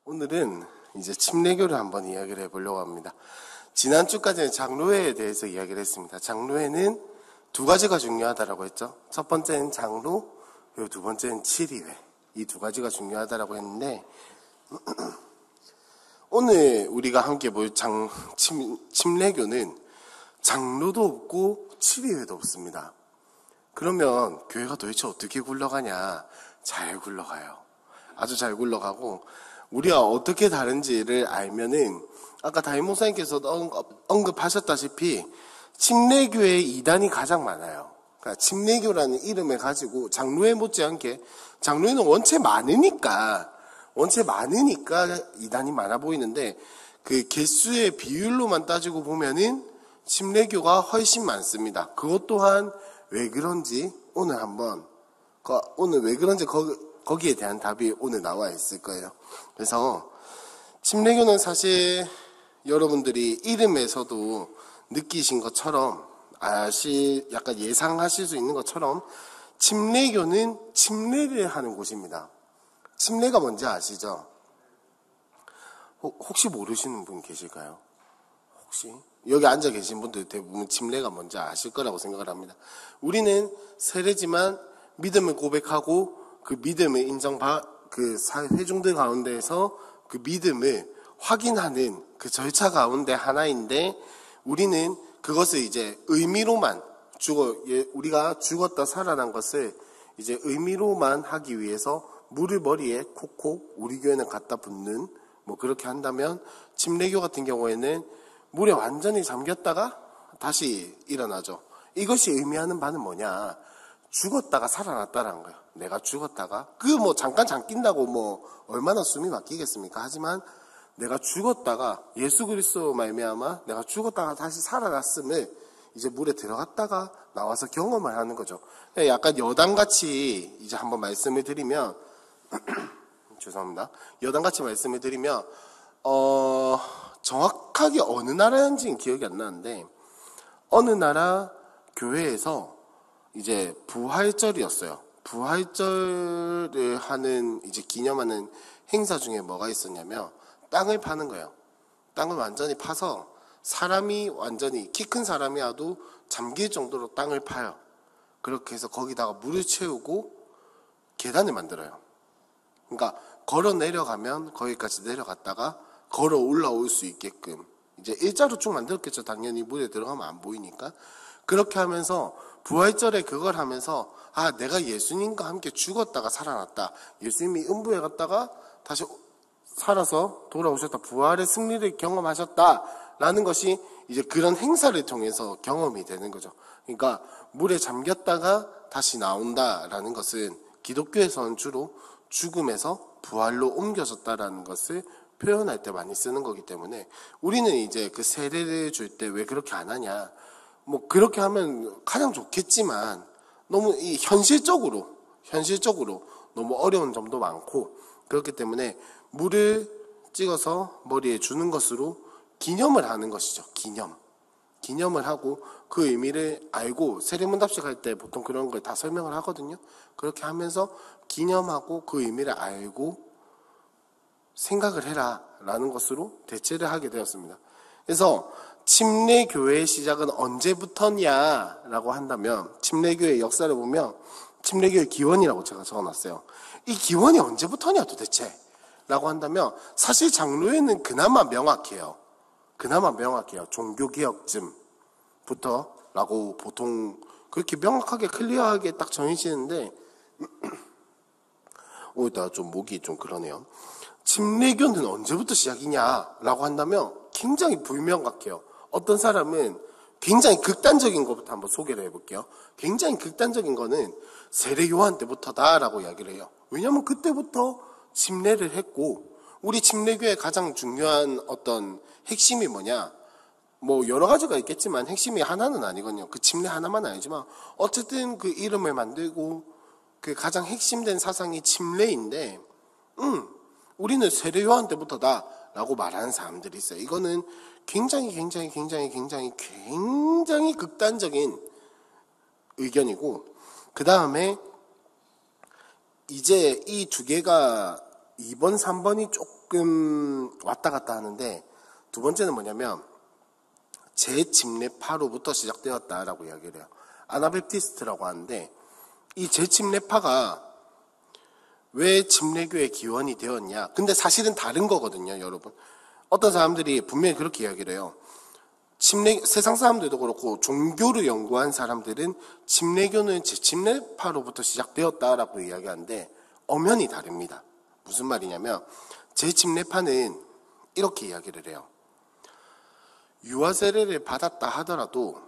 오늘은 이제 침례교를 한번 이야기를 해보려고 합니다. 지난주까지는 장로회에 대해서 이야기를 했습니다. 장로회는 두 가지가 중요하다라고 했죠. 첫 번째는 장로, 그리고 두 번째는 치리회. 이 두 가지가 중요하다라고 했는데 오늘 우리가 함께 볼 침례교는 장로도 없고 치리회도 없습니다. 그러면 교회가 도대체 어떻게 굴러가냐? 잘 굴러가요. 아주 잘 굴러가고 우리가 어떻게 다른지를 알면은 아까 담임 목사님께서도 언급하셨다시피 침례교의 이단이 가장 많아요. 그러니까 침례교라는 이름을 가지고 장로회 못지않게 장로회는 원체 많으니까 이단이 많아 보이는데 그 개수의 비율로만 따지고 보면은 침례교가 훨씬 많습니다. 그것 또한 왜 그런지 오늘 왜 그런지 거기에 대한 답이 오늘 나와 있을 거예요. 그래서 침례교는 사실 여러분들이 이름에서도 느끼신 것처럼 약간 예상하실 수 있는 것처럼 침례교는 침례를 하는 곳입니다. 침례가 뭔지 아시죠? 혹시 모르시는 분 계실까요? 혹시? 여기 앉아 계신 분들 대부분 침례가 뭔지 아실 거라고 생각을 합니다. 우리는 세례지만 믿음을 고백하고 그 믿음을 그 회중들 가운데에서 그 믿음을 확인하는 그 절차 가운데 하나인데 우리는 그것을 이제 의미로만 우리가 죽었다 살아난 것을 이제 의미로만 하기 위해서 물을 머리에 콕콕 우리 교회는 갖다 붓는 뭐 그렇게 한다면 침례교 같은 경우에는 물에 완전히 잠겼다가 다시 일어나죠. 이것이 의미하는 바는 뭐냐? 죽었다가 살아났다라는 거예요. 내가 죽었다가 잠깐 잠낀다고 얼마나 숨이 막히겠습니까? 하지만 내가 죽었다가 예수 그리스도 말미암아 내가 죽었다가 다시 살아났음을 이제 물에 들어갔다가 나와서 경험을 하는 거죠. 약간 여당같이 이제 한번 말씀을 드리면 죄송합니다. 여당같이 말씀을 드리면 정확하게 어느 나라인지는 기억이 안 나는데 어느 나라 교회에서 이제 부활절이었어요. 부활절을 이제 기념하는 행사 중에 뭐가 있었냐면 땅을 파는 거예요. 땅을 완전히 파서 사람이 완전히 키 큰 사람이라도 잠길 정도로 땅을 파요. 그렇게 해서 거기다가 물을 채우고 계단을 만들어요. 그러니까 걸어 내려가면 거기까지 내려갔다가 걸어 올라올 수 있게끔 이제 일자로 쭉 만들었겠죠. 당연히 물에 들어가면 안 보이니까. 그렇게 하면서 부활절에 그걸 하면서 내가 예수님과 함께 죽었다가 살아났다. 예수님이 음부에 갔다가 다시 살아서 돌아오셨다. 부활의 승리를 경험하셨다라는 것이 이제 그런 행사를 통해서 경험이 되는 거죠. 그러니까 물에 잠겼다가 다시 나온다라는 것은 기독교에서는 주로 죽음에서 부활로 옮겨졌다라는 것을 표현할 때 많이 쓰는 거기 때문에 우리는 이제 그 세례를 줄 때 왜 그렇게 안 하냐? 그렇게 하면 가장 좋겠지만 너무 현실적으로 너무 어려운 점도 많고 그렇기 때문에 물을 찍어서 머리에 주는 것으로 기념을 하는 것이죠. 기념을 하고 그 의미를 알고 세례문답식 할 때 보통 그런 걸 다 설명을 하거든요. 그렇게 하면서 기념하고 그 의미를 알고 생각을 해라 라는 것으로 대체를 하게 되었습니다. 그래서 침례교회의 시작은 언제부터냐라고 한다면 침례교회의 역사를 보면 침례교회 기원이라고 제가 적어놨어요. 이 기원이 언제부터냐 도대체 라고 한다면 사실 장로회는 그나마 명확해요. 종교개혁쯤부터 라고 보통 그렇게 명확하게 클리어하게 딱 정해지는데 오늘따라 좀 목이 좀 그러네요. 침례교는 언제부터 시작이냐라고 한다면 굉장히 불명확해요. 어떤 사람은 굉장히 극단적인 것부터 한번 소개를 해볼게요. 굉장히 극단적인 거는 세례 요한 때부터다라고 이야기를 해요. 왜냐하면 그때부터 침례를 했고 우리 침례교의 가장 중요한 어떤 핵심이 뭐냐? 여러 가지가 있겠지만 핵심이 하나는 아니거든요. 그 침례 하나만 아니지만 어쨌든 그 이름을 만들고 그 가장 핵심된 사상이 침례인데 우리는 세례 요한 때부터다라고 말하는 사람들이 있어요. 이거는 굉장히 극단적인 의견이고 그 다음에 이제 이 두 개가 2번, 3번이 조금 왔다 갔다 하는데, 두 번째는 뭐냐면 재침례파로부터 시작되었다라고 이야기를 해요. 아나베프티스트라고 하는데, 이 재침례파가 왜 침례교의 기원이 되었냐? 근데 사실은 다른 거거든요, 여러분. 어떤 사람들이 분명히 그렇게 이야기를 해요. 세상 사람들도 그렇고 종교를 연구한 사람들은 침례교는 재침례파로부터 시작되었다라고 이야기하는데 엄연히 다릅니다. 무슨 말이냐면 재침례파는 이렇게 이야기를 해요. 유아 세례를 받았다 하더라도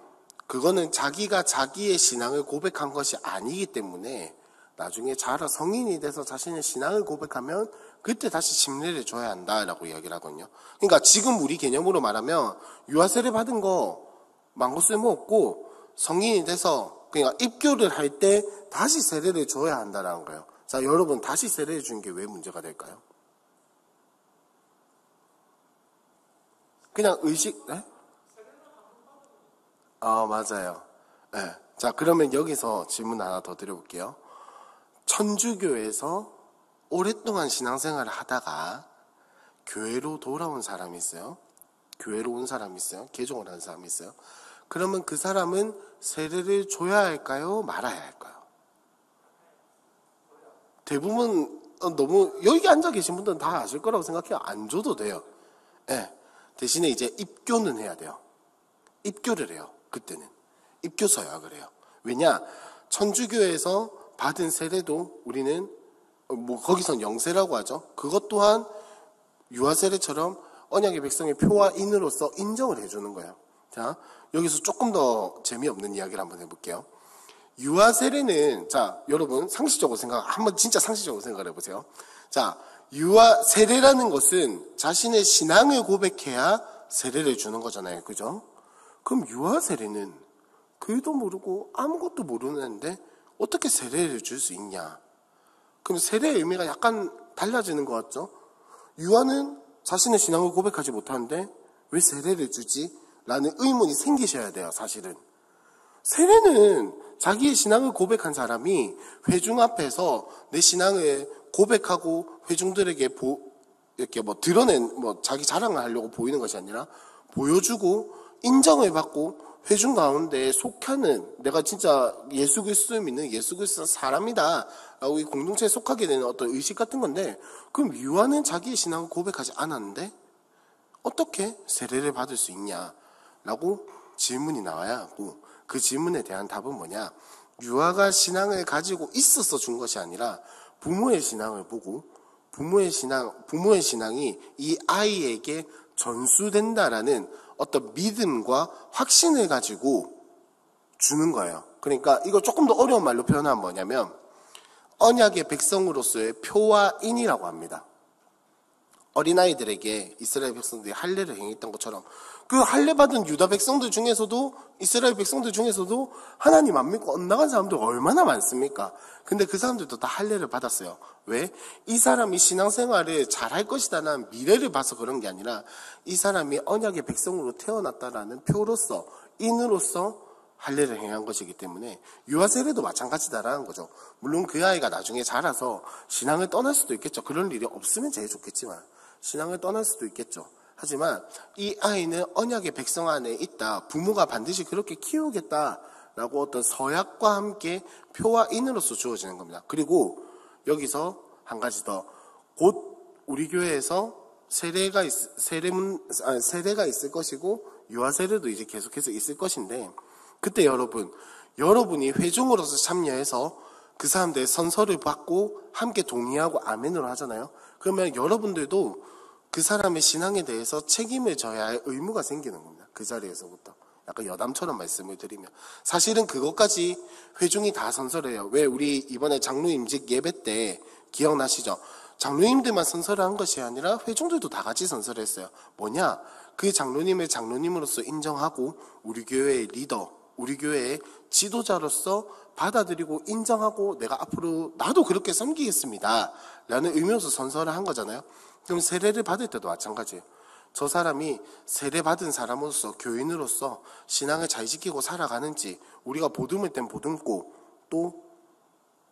그거는 자기가 자기의 신앙을 고백한 것이 아니기 때문에 나중에 자라 성인이 돼서 자신의 신앙을 고백하면 그때 다시 침례를 줘야 한다라고 이야기를 하거든요. 그러니까 지금 우리 개념으로 말하면 유아 세례 받은 거 망고 쓸모없고 성인이 돼서 그러니까 입교를 할 때 다시 세례를 줘야 한다라는 거예요. 자, 여러분 다시 세례를 주는 게 왜 문제가 될까요? 그냥 의식, 네? 맞아요. 네. 자, 그러면 여기서 질문 하나 더 드려볼게요. 천주교에서 오랫동안 신앙생활을 하다가 교회로 돌아온 사람이 있어요. 교회로 온 사람이 있어요. 개종을 한 사람이 있어요. 그러면 그 사람은 세례를 줘야 할까요? 말아야 할까요? 대부분 너무 여기 앉아 계신 분들은 다 아실 거라고 생각해요. 안 줘도 돼요. 네. 대신에 이제 입교는 해야 돼요. 입교를 해요. 그때는 입교 서약을 해요. 왜냐? 천주교에서 받은 세례도 우리는 거기선 영세라고 하죠. 그것 또한 유아 세례처럼 언약의 백성의 표와 인으로서 인정을 해주는 거예요. 자, 여기서 조금 더 재미없는 이야기를 한번 해볼게요. 유아 세례는, 자, 여러분 한번 진짜 상식적으로 생각을 해보세요. 자, 유아 세례라는 것은 자신의 신앙을 고백해야 세례를 주는 거잖아요. 그죠? 그럼 유아 세례는 글도 모르고 아무것도 모르는데 어떻게 세례를 줄 수 있냐? 그럼 세례의 의미가 약간 달라지는 것 같죠? 유아는 자신의 신앙을 고백하지 못하는데 왜 세례를 주지? 라는 의문이 생기셔야 돼요, 사실은. 세례는 자기의 신앙을 고백한 사람이 회중 앞에서 내 신앙을 고백하고 회중들에게 이렇게 드러낸, 자기 자랑을 하려고 보이는 것이 아니라 보여주고 인정을 받고 회중 가운데 속하는, 내가 진짜 예수 그리스도를 믿는 예수 그리스도 사람이다 라고 이 공동체에 속하게 되는 어떤 의식 같은 건데, 그럼 유아는 자기의 신앙을 고백하지 않았는데 어떻게 세례를 받을 수 있냐 라고 질문이 나와야 하고, 그 질문에 대한 답은 뭐냐? 유아가 신앙을 가지고 있어서 준 것이 아니라 부모의 신앙을 보고 부모의 신앙이 이 아이에게 전수된다라는 어떤 믿음과 확신을 가지고 주는 거예요. 그러니까 이거 조금 더 어려운 말로 표현하면 뭐냐면 언약의 백성으로서의 표와 인이라고 합니다. 어린아이들에게 이스라엘 백성들이 할례를 행했던 것처럼 그 할례 받은 유다 백성들 중에서도, 이스라엘 백성들 중에서도 하나님 안 믿고 엇나간 사람들 얼마나 많습니까? 근데 그 사람들도 다 할례를 받았어요. 왜? 이 사람이 신앙생활을 잘할 것이다라는 미래를 봐서 그런 게 아니라 이 사람이 언약의 백성으로 태어났다라는 표로서, 인으로서 할례를 행한 것이기 때문에 유아 세례도 마찬가지다라는 거죠. 물론 그 아이가 나중에 자라서 신앙을 떠날 수도 있겠죠. 그런 일이 없으면 제일 좋겠지만 신앙을 떠날 수도 있겠죠. 하지만 이 아이는 언약의 백성 안에 있다. 부모가 반드시 그렇게 키우겠다라고 어떤 서약과 함께 표와 인으로서 주어지는 겁니다. 그리고 여기서 한 가지 더, 곧 우리 교회에서 세례가 있을 것이고 유아 세례도 이제 계속해서 있을 것인데, 그때 여러분이 회중으로서 참여해서 그 사람들의 선서를 받고 함께 동의하고 아멘으로 하잖아요. 그러면 여러분들도 그 사람의 신앙에 대해서 책임을 져야 할 의무가 생기는 겁니다. 그 자리에서부터. 약간 여담처럼 말씀을 드리면. 사실은 그것까지 회중이 다 선서를 해요. 왜 우리 이번에 장로 임직 예배 때 기억나시죠? 장로님들만 선서를 한 것이 아니라 회중들도 다 같이 선서를 했어요. 뭐냐? 그 장로님을 장로님으로서 인정하고 우리 교회의 리더, 우리 교회의 지도자로서 받아들이고 인정하고 내가 앞으로 나도 그렇게 섬기겠습니다 라는 의미로서 선서를 한 거잖아요. 그럼 세례를 받을 때도 마찬가지예요. 저 사람이 세례 받은 사람으로서, 교인으로서 신앙을 잘 지키고 살아가는지, 우리가 보듬을 땐 보듬고 또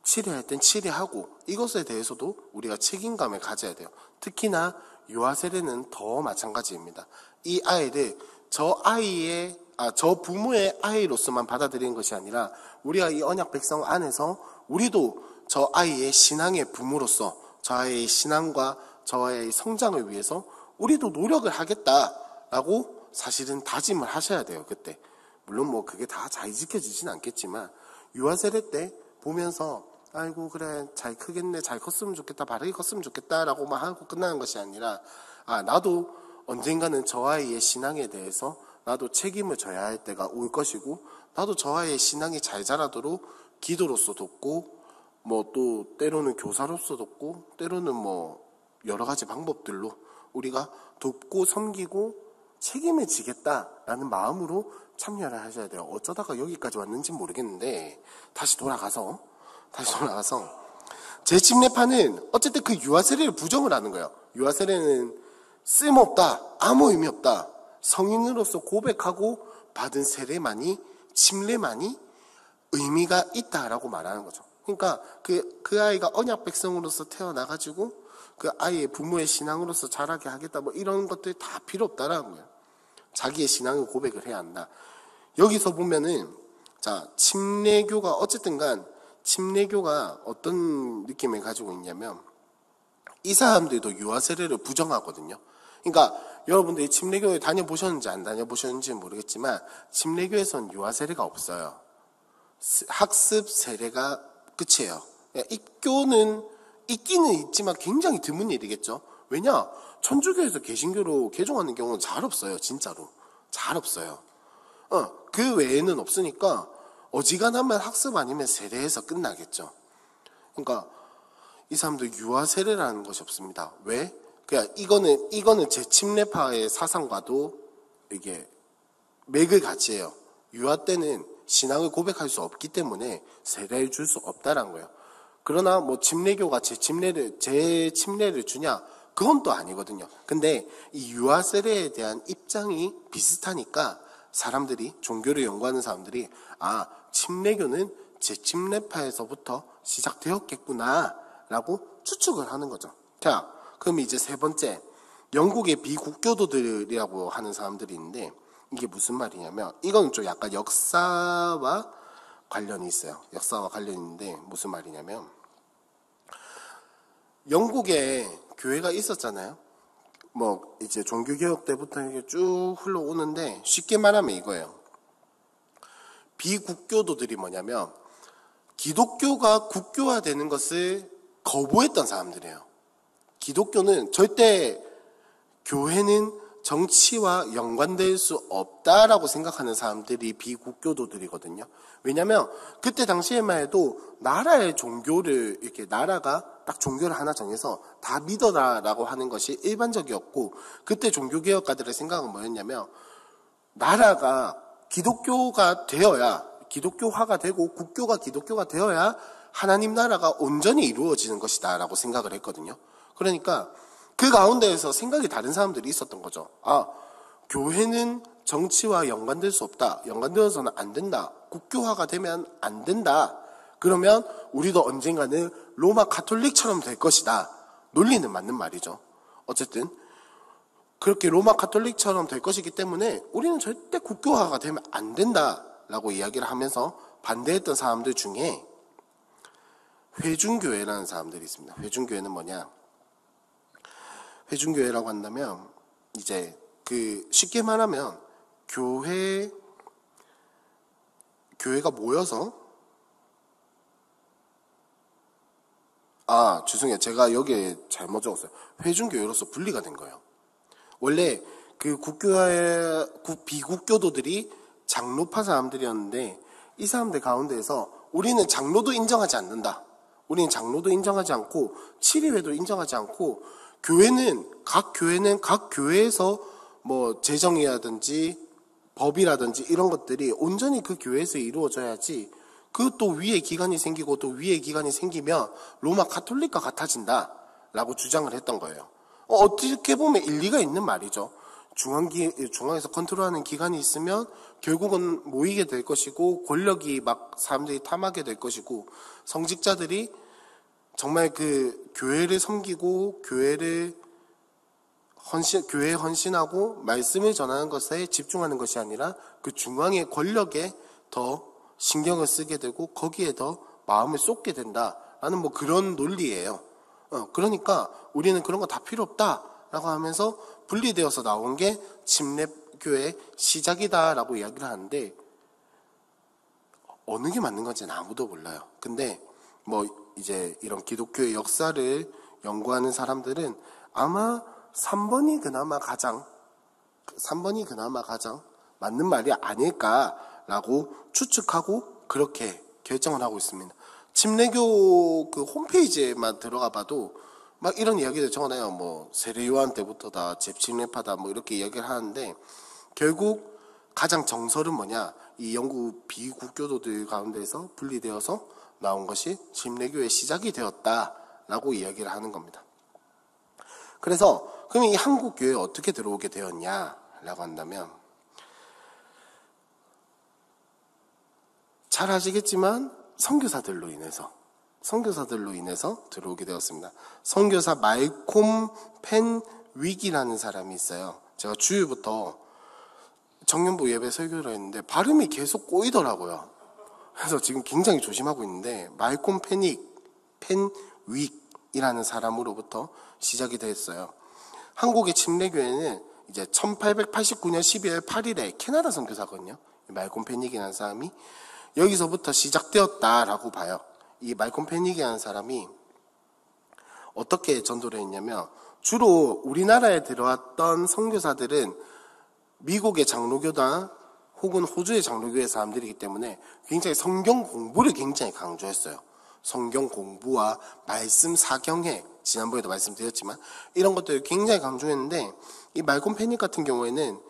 치료할 땐 치료하고, 이것에 대해서도 우리가 책임감을 가져야 돼요. 특히나 유아 세례는 더 마찬가지입니다. 이 아이를 저 부모의 아이로서만 받아들이는 것이 아니라 우리가 이 언약 백성 안에서 우리도 저 아이의 신앙의 부모로서 저 아이의 신앙과 저 아이의 성장을 위해서 우리도 노력을 하겠다라고 사실은 다짐을 하셔야 돼요. 그때 물론 뭐 그게 다 잘 지켜지진 않겠지만 유아 세례 때 보면서 아이고 그래 잘 크겠네, 잘 컸으면 좋겠다, 바르게 컸으면 좋겠다라고만 하고 끝나는 것이 아니라 나도 언젠가는 저 아이의 신앙에 대해서 나도 책임을 져야 할 때가 올 것이고 나도 저 아이의 신앙이 잘 자라도록 기도로서 돕고 뭐 또 때로는 교사로서 돕고 때로는 뭐 여러 가지 방법들로 우리가 돕고 섬기고 책임을 지겠다라는 마음으로 참여를 하셔야 돼요. 어쩌다가 여기까지 왔는지 모르겠는데 다시 돌아가서 제 침례파는 어쨌든 그 유아 세례를 부정을 하는 거예요. 유아 세례는 쓸모없다, 아무 의미 없다. 성인으로서 고백하고 받은 세례만이, 침례만이 의미가 있다라고 말하는 거죠. 그러니까 그 아이가 언약 백성으로서 태어나가지고 그 아이의 부모의 신앙으로서 자라게 하겠다, 뭐 이런 것들이 다 필요 없다라는 거예요. 자기의 신앙을 고백을 해야 한다. 여기서 보면은 자, 침례교가 어쨌든 간 침례교가 어떤 느낌을 가지고 있냐면 이 사람들도 유아 세례를 부정하거든요. 그러니까 여러분들이 침례교에 다녀보셨는지 안 다녀보셨는지는 모르겠지만 침례교에서는 유아 세례가 없어요. 학습 세례가 끝이에요. 입교는 있기는 있지만 굉장히 드문 일이겠죠. 왜냐? 천주교에서 개신교로 개종하는 경우는 잘 없어요. 진짜로. 잘 없어요. 그 외에는 없으니까 어지간하면 학습 아니면 세례에서 끝나겠죠. 그러니까 이 사람들 유아 세례라는 것이 없습니다. 왜? 그냥 이거는 제 침례파의 사상과도 이게 맥을 같이 해요. 유아 때는 신앙을 고백할 수 없기 때문에 세례를 줄 수 없다라는 거예요. 그러나 뭐 침례교가 제 침례를 주냐? 그건 또 아니거든요. 근데 이 유아 세례에 대한 입장이 비슷하니까 사람들이, 종교를 연구하는 사람들이 침례교는 제 침례파에서부터 시작되었겠구나 라고 추측을 하는 거죠. 자, 그럼 이제 세 번째, 영국의 비국교도들이라고 하는 사람들이 있는데 이게 무슨 말이냐면 이건 좀 약간 역사와 관련이 있어요. 역사와 관련이 있는데 무슨 말이냐면 영국에 교회가 있었잖아요. 뭐 이제 종교개혁 때부터 이게 쭉 흘러오는데 쉽게 말하면 이거예요. 비국교도들이 뭐냐면 기독교가 국교화되는 것을 거부했던 사람들이에요. 기독교는 절대 교회는 정치와 연관될 수 없다라고 생각하는 사람들이 비국교도들이거든요. 왜냐하면 그때 당시에만 해도 나라의 종교를 이렇게 나라가 딱 종교를 하나 정해서 다 믿어라라고 하는 것이 일반적이었고 그때 종교개혁가들의 생각은 뭐였냐면 나라가 기독교가 되어야 기독교화가 되고 국교가 기독교가 되어야 하나님 나라가 온전히 이루어지는 것이다 라고 생각을 했거든요. 그러니까 그 가운데에서 생각이 다른 사람들이 있었던 거죠. 교회는 정치와 연관될 수 없다. 연관되어서는 안 된다. 국교화가 되면 안 된다. 그러면 우리도 언젠가는 로마 가톨릭처럼 될 것이다. 논리는 맞는 말이죠. 어쨌든 그렇게 로마 가톨릭처럼 될 것이기 때문에 우리는 절대 국교화가 되면 안 된다라고 이야기를 하면서 반대했던 사람들 중에 회중교회라는 사람들이 있습니다. 회중교회는 뭐냐? 회중교회라고 한다면 이제 쉽게 말하면 교회가 모여서 죄송해요. 제가 여기에 잘못 적었어요. 회중교회로서 분리가 된 거예요. 원래 그 비국교도들이 장로파 사람들이었는데 이 사람들 가운데에서 우리는 장로도 인정하지 않는다. 우리는 장로도 인정하지 않고 치리회도 인정하지 않고 각 교회에서 뭐 재정이라든지 법이라든지 이런 것들이 온전히 그 교회에서 이루어져야지 그것도 위에 기관이 생기고 또 위에 기관이 생기면 로마 가톨릭과 같아진다라고 주장을 했던 거예요. 어떻게 보면 일리가 있는 말이죠. 중앙에서 컨트롤하는 기관이 있으면 결국은 모이게 될 것이고 권력이 막 사람들이 탐하게 될 것이고 성직자들이 정말 그 교회를 섬기고 교회를 교회에 헌신하고 말씀을 전하는 것에 집중하는 것이 아니라 그 중앙의 권력에 더 신경을 쓰게 되고 거기에 더 마음을 쏟게 된다라는 뭐 그런 논리예요. 그러니까 우리는 그런 거 다 필요 없다라고 하면서 분리되어서 나온 게 침례교회의 시작이다라고 이야기를 하는데 어느 게 맞는 건지는 아무도 몰라요. 근데 뭐 이제 이런 기독교의 역사를 연구하는 사람들은 아마 3번이 그나마 가장 맞는 말이 아닐까라고 추측하고 그렇게 결정을 하고 있습니다. 침례교 그 홈페이지에만 들어가 봐도 막 이런 이야기를 적어놔요. 뭐 세례 요한 때부터다, 재침례파다, 뭐 이렇게 이야기를 하는데 결국 가장 정설은 뭐냐? 이 영국 비국교도들 가운데서 분리되어서 나온 것이 침례교의 시작이 되었다라고 이야기를 하는 겁니다. 그래서 그러면 이 한국 교회에 어떻게 들어오게 되었냐라고 한다면 잘 아시겠지만 선교사들로 인해서 들어오게 되었습니다. 선교사 말콤 펜윅이라는 사람이 있어요. 제가 주일부터 청년부 예배 설교를 했는데 발음이 계속 꼬이더라고요. 그래서 지금 굉장히 조심하고 있는데 말콤 펜윅이라는 사람으로부터 시작이 됐어요. 한국의 침례교회는 이제 1889년 12월 8일에 캐나다 선교사거든요. 말콤 펜윅이라는 사람이 여기서부터 시작되었다라고 봐요. 이 말콤 펜윅이라는 사람이 어떻게 전도를 했냐면 주로 우리나라에 들어왔던 선교사들은 미국의 장로교단 혹은 호주의 장로교회 사람들이기 때문에 굉장히 성경 공부를 굉장히 강조했어요. 성경 공부와 말씀 사경회, 지난번에도 말씀드렸지만 이런 것들을 굉장히 강조했는데 이 말콤 펜윅 같은 경우에는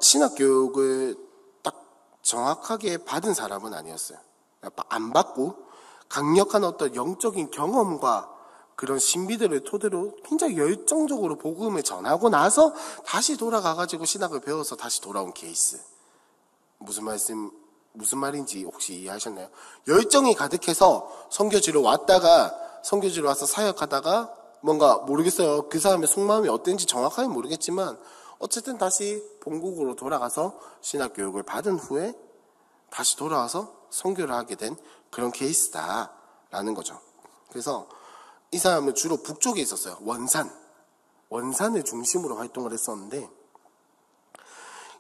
신학교육을 딱 정확하게 받은 사람은 아니었어요. 안 받고 강력한 어떤 영적인 경험과 그런 신비들을 토대로 굉장히 열정적으로 복음을 전하고 나서 다시 돌아가가지고 신학을 배워서 다시 돌아온 케이스. 무슨 말인지 혹시 이해하셨나요? 열정이 가득해서 선교지로 와서 사역하다가 뭔가 모르겠어요. 그 사람의 속마음이 어땠는지 정확하게 모르겠지만 어쨌든 다시 본국으로 돌아가서 신학교육을 받은 후에 다시 돌아와서 선교를 하게 된 그런 케이스다라는 거죠. 그래서 이 사람은 주로 북쪽에 있었어요. 원산을 중심으로 활동을 했었는데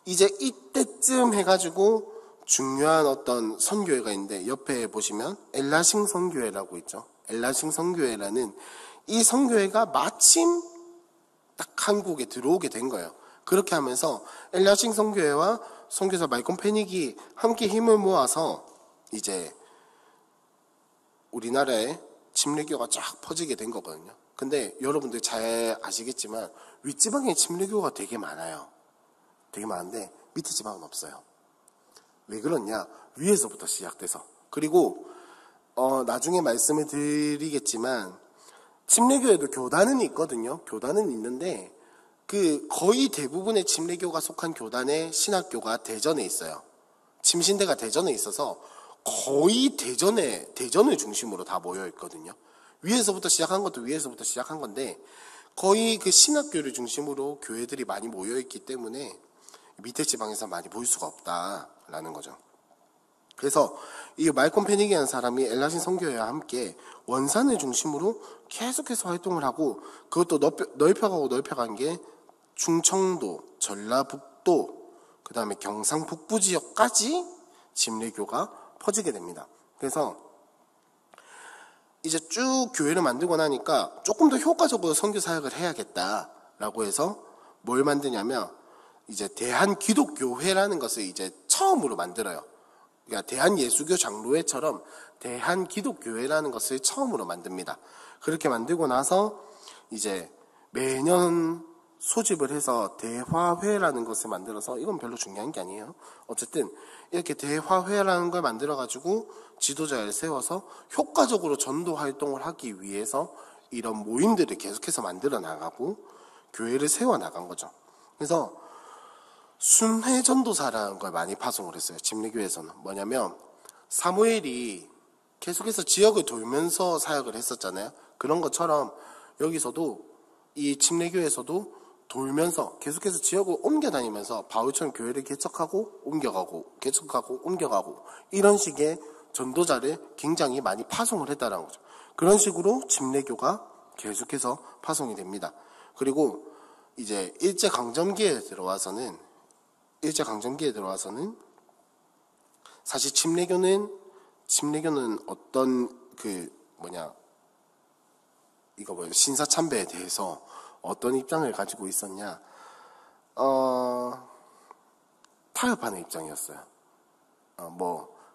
이제 이때쯤 해가지고 중요한 어떤 선교회가 있는데 옆에 보시면 엘라싱 선교회라고 있죠. 엘라싱 선교회라는 이 선교회가 마침 딱 한국에 들어오게 된 거예요. 그렇게 하면서 엘라싱 선교회와 선교사 말콤 펜윅이 함께 힘을 모아서 이제 우리나라에 침례교가 쫙 퍼지게 된 거거든요. 근데 여러분들 잘 아시겠지만 윗지방에 침례교가 되게 많아요. 되게 많은데 밑에 지방은 없어요. 왜 그러냐? 위에서부터 시작돼서. 그리고 나중에 말씀을 드리겠지만 침례교에도 교단은 있거든요. 교단은 있는데 그 거의 대부분의 침례교가 속한 교단의 신학교가 대전에 있어요. 침신대가 대전에 있어서 거의 대전을 중심으로 다 모여 있거든요. 위에서부터 시작한 것도 위에서부터 시작한 건데 거의 그 신학교를 중심으로 교회들이 많이 모여 있기 때문에 밑에 지방에서 많이 볼 수가 없다라는 거죠. 그래서 이 말콤 펜윅이라는 사람이 엘라신 선교회와 함께 원산을 중심으로 계속해서 활동을 하고 그것도 넓혀간 게 충청도, 전라북도, 그 다음에 경상북부 지역까지 침례교가 퍼지게 됩니다. 그래서 이제 쭉 교회를 만들고 나니까 조금 더 효과적으로 선교 사역을 해야겠다라고 해서 뭘 만드냐면 이제 대한기독교회라는 것을 이제 처음으로 만들어요. 그러니까 대한예수교 장로회처럼 대한기독교회라는 것을 처음으로 만듭니다. 그렇게 만들고 나서 이제 매년 소집을 해서 대화회라는 것을 만들어서 이건 별로 중요한 게 아니에요. 어쨌든 이렇게 대화회라는 걸 만들어가지고 지도자를 세워서 효과적으로 전도 활동을 하기 위해서 이런 모임들을 계속해서 만들어 나가고 교회를 세워 나간 거죠. 그래서 순회 전도사라는 걸 많이 파송을 했어요. 침례교회에서는. 뭐냐면 사무엘이 계속해서 지역을 돌면서 사역을 했었잖아요. 그런 것처럼 여기서도 이 침례교회에서도 돌면서 계속해서 지역을 옮겨 다니면서 바울처럼 교회를 개척하고 옮겨가고 개척하고 옮겨가고 이런 식의 전도자를 굉장히 많이 파송을 했다는 거죠. 그런 식으로 침례교가 계속해서 파송이 됩니다. 그리고 이제 일제강점기에 들어와서는 사실 침례교는 어떤 신사참배에 대해서 어떤 입장을 가지고 있었냐? 타협하는 입장이었어요.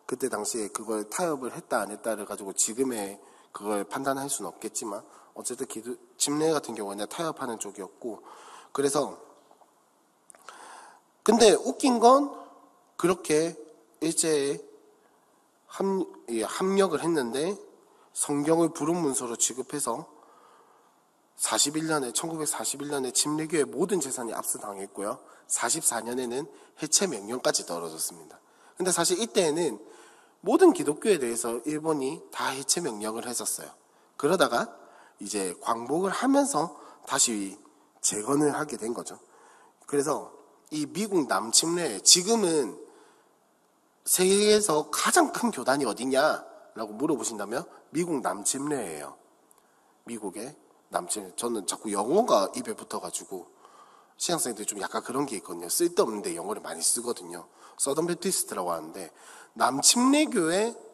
그때 당시에 그걸 타협을 했다 안 했다를 가지고 지금의 그걸 판단할 수는 없겠지만 어쨌든 침례 같은 경우에는 타협하는 쪽이었고, 그래서 근데 웃긴 건 그렇게 일제에 합력을 했는데 성경을 불운문서로 취급해서 1941년에 침례교의 모든 재산이 압수당했고요. 44년에는 해체 명령까지 떨어졌습니다. 근데 사실 이때에는 모든 기독교에 대해서 일본이 다 해체 명령을 했었어요. 그러다가 이제 광복을 하면서 다시 재건을 하게 된 거죠. 그래서 이 미국 남침례, 지금은 세계에서 가장 큰 교단이 어디냐라고 물어보신다면 미국 남침례예요. 미국의 남침례. 저는 자꾸 영어가 입에 붙어가지고 신학생들이 좀 약간 그런 게 있거든요. 쓸데없는데 영어를 많이 쓰거든요. 서던 베티스트라고 하는데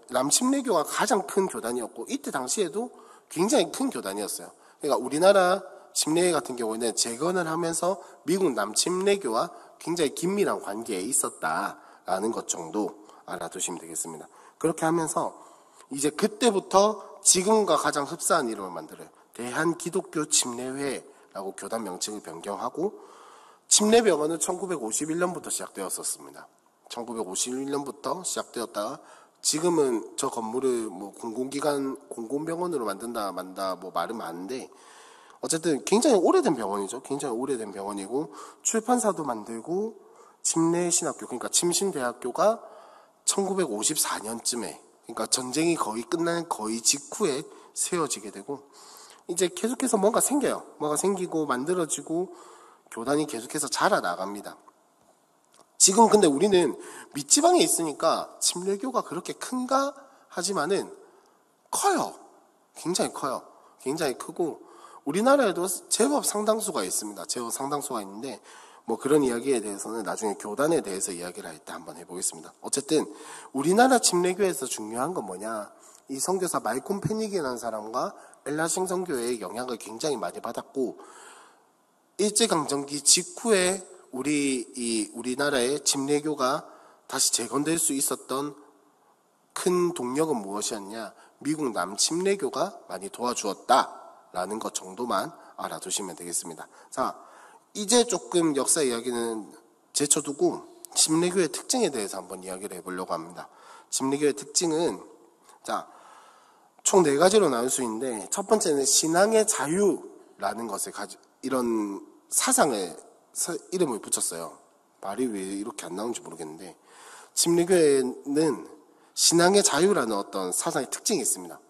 남침례교가 가장 큰 교단이었고 이때 당시에도 굉장히 큰 교단이었어요. 그러니까 우리나라 침례 같은 경우에는 재건을 하면서 미국 남침례교와 굉장히 긴밀한 관계에 있었다라는 것 정도 알아두시면 되겠습니다. 그렇게 하면서 이제 그때부터 지금과 가장 흡사한 이름을 만들어요. 대한기독교 침례회라고 교단 명칭을 변경하고 침례병원은 1951년부터 시작되었었습니다. 1951년부터 시작되었다가 지금은 저 건물을 공공병원으로 만든다 만다 말은 많은데 어쨌든 굉장히 오래된 병원이죠. 굉장히 오래된 병원이고 출판사도 만들고 침례신학교, 그러니까 침신대학교가 1954년쯤에, 그러니까 전쟁이 거의 끝난 거의 직후에 세워지게 되고 이제 계속해서 뭔가 생겨요. 뭔가 생기고 만들어지고 교단이 계속해서 자라나갑니다. 지금 근데 우리는 밑지방에 있으니까 침례교가 그렇게 큰가 하지만은 커요. 굉장히 커요. 굉장히 크고 우리나라에도 제법 상당수가 있습니다. 제법 상당수가 있는데 그런 이야기에 대해서는 나중에 교단에 대해서 이야기를 할 때 한번 해보겠습니다. 어쨌든 우리나라 침례교에서 중요한 건 뭐냐, 이 선교사 말콤 페닉이라는 사람과 엘라싱 선교회의 영향을 굉장히 많이 받았고 일제강점기 직후에 우리나라의 침례교가 다시 재건될 수 있었던 큰 동력은 무엇이었냐, 미국 남침례교가 많이 도와주었다라는 것 정도만 알아두시면 되겠습니다. 자, 이제 조금 역사 이야기는 제쳐두고 침례교의 특징에 대해서 한번 이야기를 해보려고 합니다. 침례교의 특징은 총 4가지로 나눌 수 있는데 첫 번째는 신앙의 자유라는 것을 이런 사상을 이름을 붙였어요. 말이 왜 이렇게 안 나오는지 모르겠는데 침례교회는 신앙의 자유라는 어떤 사상의 특징이 있습니다.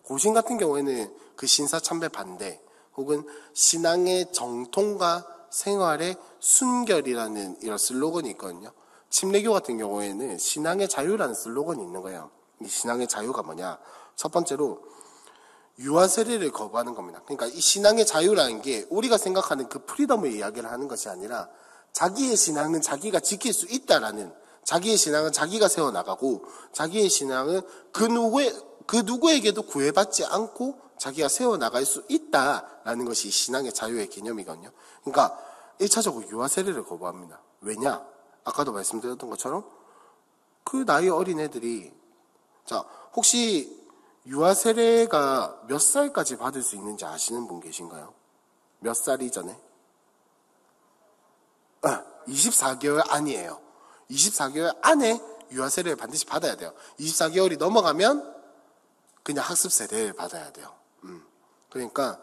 고신 같은 경우에는 그 신사참배 반대 혹은 신앙의 정통과 생활의 순결이라는 이런 슬로건이 있거든요. 침례교 같은 경우에는 신앙의 자유라는 슬로건이 있는 거예요. 이 신앙의 자유가 뭐냐? 첫 번째로 유아 세례를 거부하는 겁니다. 그러니까 이 신앙의 자유라는 게 우리가 생각하는 그 프리덤을 이야기를 하는 것이 아니라 자기의 신앙은 자기가 지킬 수 있다라는, 자기의 신앙은 자기가 세워나가고 자기의 신앙은 그 누구에게도 구애받지 않고 자기가 세워나갈 수 있다라는 것이 신앙의 자유의 개념이거든요. 그러니까 1차적으로 유아 세례를 거부합니다. 왜냐? 아까도 말씀드렸던 것처럼 그 나이 어린 애들이, 혹시 유아 세례가 몇 살까지 받을 수 있는지 아시는 분 계신가요? 몇 살 이전에? 24개월 안이에요. 24개월 안에 유아 세례를 반드시 받아야 돼요. 24개월이 넘어가면 그냥 학습 세례를 받아야 돼요. 그러니까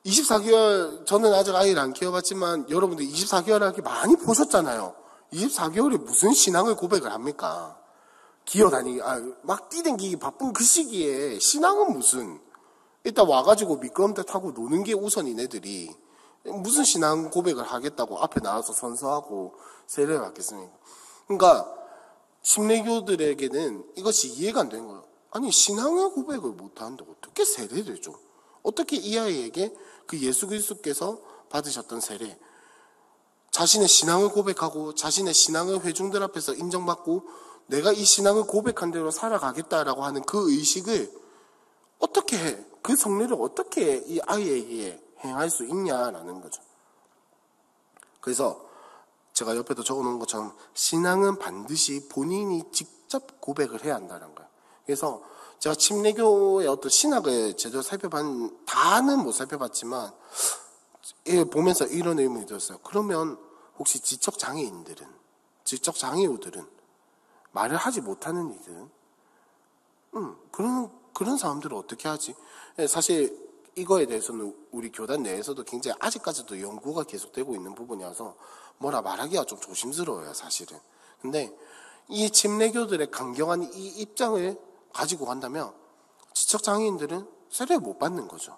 24개월, 저는 아직 아이를 안 키워봤지만 여러분들 24개월 하기 많이 보셨잖아요. 24개월에 무슨 신앙을 고백을 합니까? 기어다니기, 막 뛰댕기기 바쁜 그 시기에 신앙은 무슨, 일단 와가지고 미끄럼틀 타고 노는 게 우선인 애들이 무슨 신앙 고백을 하겠다고 앞에 나와서 선서하고 세례를 받겠습니까? 그러니까 심래교들에게는 이것이 이해가 안 되는 거예요. 아니 신앙의 고백을 못하는데 어떻게 세례를 줘? 어떻게 이 아이에게 그 예수 그리스도께서 받으셨던 세례, 자신의 신앙을 고백하고 자신의 신앙을 회중들 앞에서 인정받고 내가 이 신앙을 고백한 대로 살아가겠다라고 하는 그 의식을 어떻게 해? 그 성례를 어떻게 이 아이에게 행할 수 있냐라는 거죠. 그래서 제가 옆에도 적어놓은 것처럼 신앙은 반드시 본인이 직접 고백을 해야 한다는 거예요. 그래서 제가 침례교의 어떤 신학을 제대로 다는 못 살펴봤지만 보면서 이런 의문이 들었어요. 그러면 혹시 지적장애인들은, 지적장애우들은, 말을 하지 못하는 이들은 그런 사람들은 어떻게 하지? 사실 이거에 대해서는 우리 교단 내에서도 굉장히 아직까지도 연구가 계속되고 있는 부분이어서 뭐라 말하기가 좀 조심스러워요, 사실은. 근데 이 침례교들의 강경한 이 입장을 가지고 간다면 지적장애인들은 세례를 못 받는 거죠.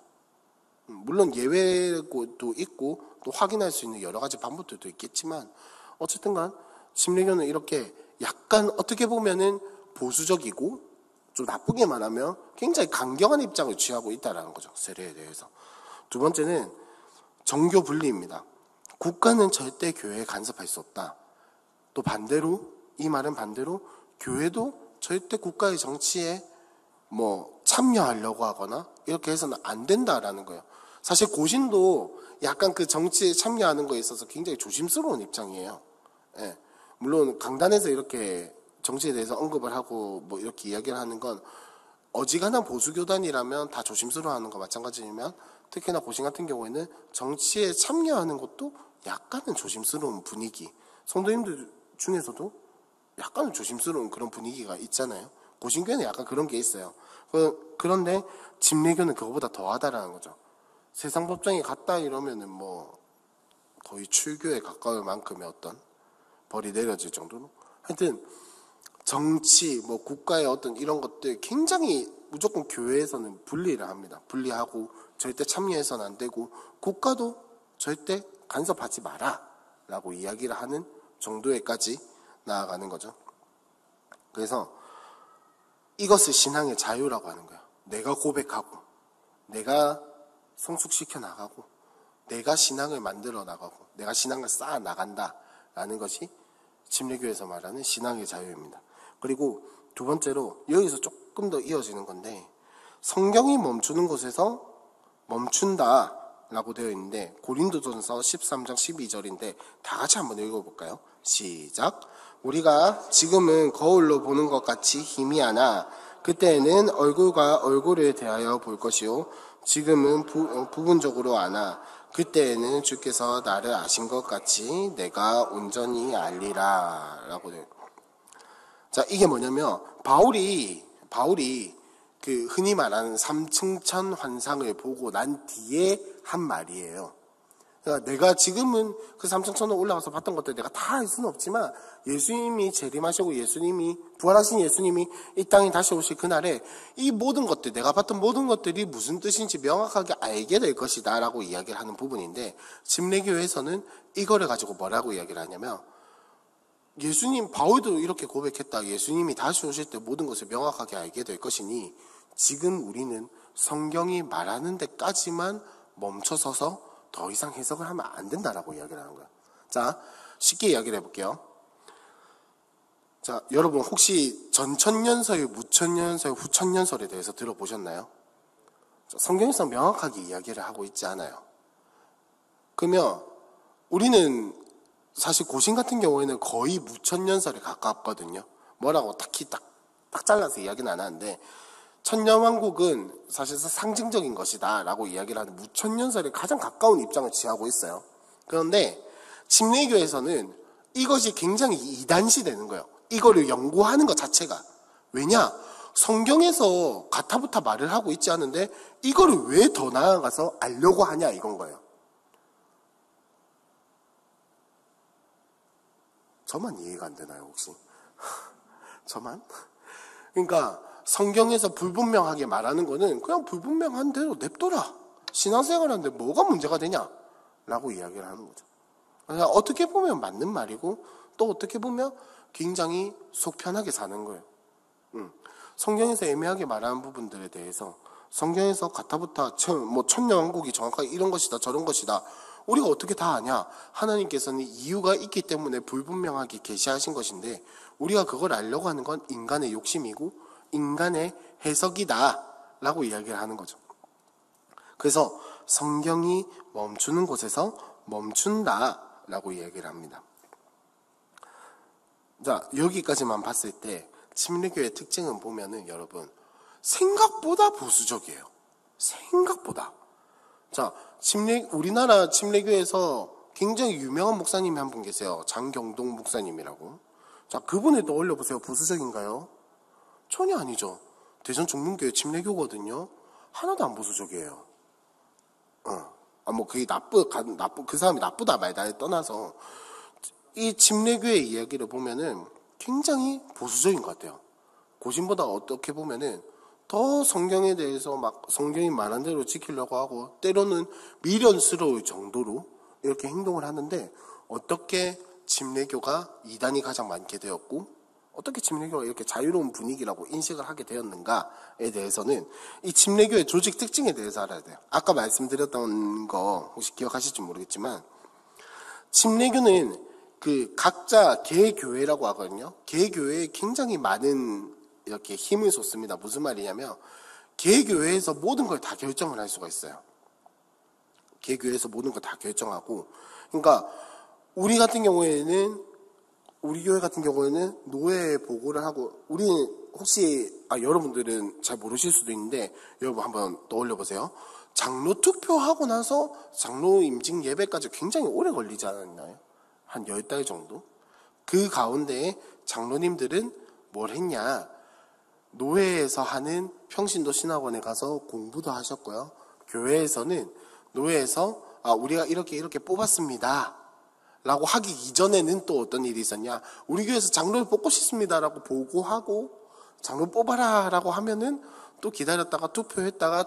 물론 예외도 있고 또 확인할 수 있는 여러 가지 방법들도 있겠지만 어쨌든 간 침례교는 이렇게 약간 어떻게 보면은 보수적이고 좀 나쁘게 말하면 굉장히 강경한 입장을 취하고 있다는 거죠. 세례에 대해서. 두 번째는 정교 분리입니다. 국가는 절대 교회에 간섭할 수 없다. 또 반대로, 이 말은 반대로 교회도 절대 국가의 정치에 참여하려고 하거나 이렇게 해서는 안 된다라는 거예요. 사실 고신도 약간 그 정치에 참여하는 거에 있어서 굉장히 조심스러운 입장이에요. 예. 물론 강단에서 이렇게 정치에 대해서 언급을 하고 이렇게 이야기를 하는 건 어지간한 보수교단이라면 다 조심스러워하는 거 마찬가지지만 특히나 고신 같은 경우에는 정치에 참여하는 것도 약간은 조심스러운 분위기, 성도님들 중에서도 약간은 조심스러운 그런 분위기가 있잖아요. 고신교회는 약간 그런 게 있어요. 그런데 침례교는 그거보다 더하다라는 거죠. 세상 법정에 갔다 이러면은 거의 출교에 가까울 만큼의 어떤 벌이 내려질 정도로, 하여튼 정치, 국가의 어떤 이런 것들 굉장히 무조건 교회에서는 분리를 합니다. 분리하고 절대 참여해서는 안 되고 국가도 절대 간섭하지 마라 라고 이야기를 하는 정도에까지 나아가는 거죠. 그래서 이것을 신앙의 자유라고 하는 거예요. 내가 고백하고 내가 성숙시켜 나가고 내가 신앙을 만들어 나가고 내가 신앙을 쌓아 나간다라는 것이 침례교에서 말하는 신앙의 자유입니다. 그리고 두 번째로 여기서 조금 더 이어지는 건데 성경이 멈추는 곳에서 멈춘다라고 되어 있는데 고린도전서 13장 12절인데 다 같이 한번 읽어볼까요? 시작. 우리가 지금은 거울로 보는 것 같이 희미하나 그때에는 얼굴과 얼굴을 대하여 볼 것이요 지금은 부분적으로 아나 그때에는 주께서 나를 아신 것 같이 내가 온전히 알리라 라고 돼요. 자, 이게 뭐냐면 바울이 그 흔히 말하는 삼층천 환상을 보고 난 뒤에 한 말이에요. 그러니까 내가 지금은 그 삼층천을 올라가서 봤던 것들 내가 다 알 수는 없지만 예수님이 재림하시고 예수님이 부활하신 예수님이 이 땅에 다시 오실 그날에 이 모든 것들 내가 봤던 모든 것들이 무슨 뜻인지 명확하게 알게 될 것이다 라고 이야기를 하는 부분인데 침례교회에서는 이거를 가지고 뭐라고 이야기를 하냐면 예수님 바울도 이렇게 고백했다. 예수님이 다시 오실 때 모든 것을 명확하게 알게 될 것이니 지금 우리는 성경이 말하는 데까지만 멈춰서서 더 이상 해석을 하면 안 된다라고 이야기를 하는 거예요. 자, 쉽게 이야기를 해볼게요. 자, 여러분 혹시 전천년설, 무천년설, 후천년설에 대해서 들어보셨나요? 성경에서 명확하게 이야기를 하고 있지 않아요. 그러면 우리는 사실 고신 같은 경우에는 거의 무천년설에 가깝거든요. 뭐라고 딱히 딱 잘라서 이야기는 안 하는데 천년왕국은 사실상 상징적인 것이다 라고 이야기를 하는 무천년설에 가장 가까운 입장을 취하고 있어요. 그런데 침례교에서는 이것이 굉장히 이단시 되는 거예요. 이거를 연구하는 것 자체가. 왜냐? 성경에서 가타부타 말을 하고 있지 않은데 이거를 왜 더 나아가서 알려고 하냐 이건 거예요. 저만 이해가 안 되나요 혹시? 저만? 그러니까 성경에서 불분명하게 말하는 거는 그냥 불분명한 대로 냅둬라. 신앙생활 하는데 뭐가 문제가 되냐? 라고 이야기를 하는 거죠. 그러니까 어떻게 보면 맞는 말이고 또 어떻게 보면 굉장히 속 편하게 사는 거예요. 성경에서 애매하게 말하는 부분들에 대해서 성경에서 가타부타 뭐 천년왕국이 정확하게 이런 것이다 저런 것이다 우리가 어떻게 다 아냐. 하나님께서는 이유가 있기 때문에 불분명하게 계시하신 것인데 우리가 그걸 알려고 하는 건 인간의 욕심이고 인간의 해석이다 라고 이야기를 하는 거죠. 그래서 성경이 멈추는 곳에서 멈춘다 라고 이야기를 합니다. 자, 여기까지만 봤을 때 침례교의 특징은 보면은 여러분 생각보다 보수적이에요. 생각보다. 자, 우리나라 침례교에서 굉장히 유명한 목사님이 한 분 계세요. 장경동 목사님이라고. 자, 그분을 떠올려 보세요. 보수적인가요? 전혀 아니죠. 대전 종문교회 침례교거든요. 하나도 안 보수적이에요. 뭐 그게 그 사람이 나쁘다 말다에 떠나서 이 침례교의 이야기를 보면은 굉장히 보수적인 것 같아요. 고신보다 어떻게 보면은 더 성경에 대해서 막 성경이 말한 대로 지키려고 하고 때로는 미련스러울 정도로 이렇게 행동을 하는데 어떻게 침례교가 이단이 가장 많게 되었고 어떻게 침례교가 이렇게 자유로운 분위기라고 인식을 하게 되었는가에 대해서는 이 침례교의 조직 특징에 대해서 알아야 돼요. 아까 말씀드렸던 거 혹시 기억하실지 모르겠지만 침례교는 그 각자 개교회라고 하거든요. 개교회에 굉장히 많은 이렇게 힘을 쏟습니다. 무슨 말이냐면 개교회에서 모든 걸 다 결정을 할 수가 있어요. 개교회에서 모든 걸 다 결정하고 그러니까 우리 교회 같은 경우에는 노예 보고를 하고 우리는 혹시 여러분들은 잘 모르실 수도 있는데 여러분 한번 떠올려 보세요. 장로 투표하고 나서 장로 임직 예배까지 굉장히 오래 걸리지 않았나요? 한 10달 정도? 그 가운데에 장로님들은 뭘 했냐? 노예에서 하는 평신도 신학원에 가서 공부도 하셨고요. 교회에서는 노예에서 우리가 이렇게 뽑았습니다. 라고 하기 이전에는 또 어떤 일이 있었냐. 우리 교회에서 장로를 뽑고 싶습니다. 라고 보고하고 장로 뽑아라. 라고 하면은 또 기다렸다가 투표했다가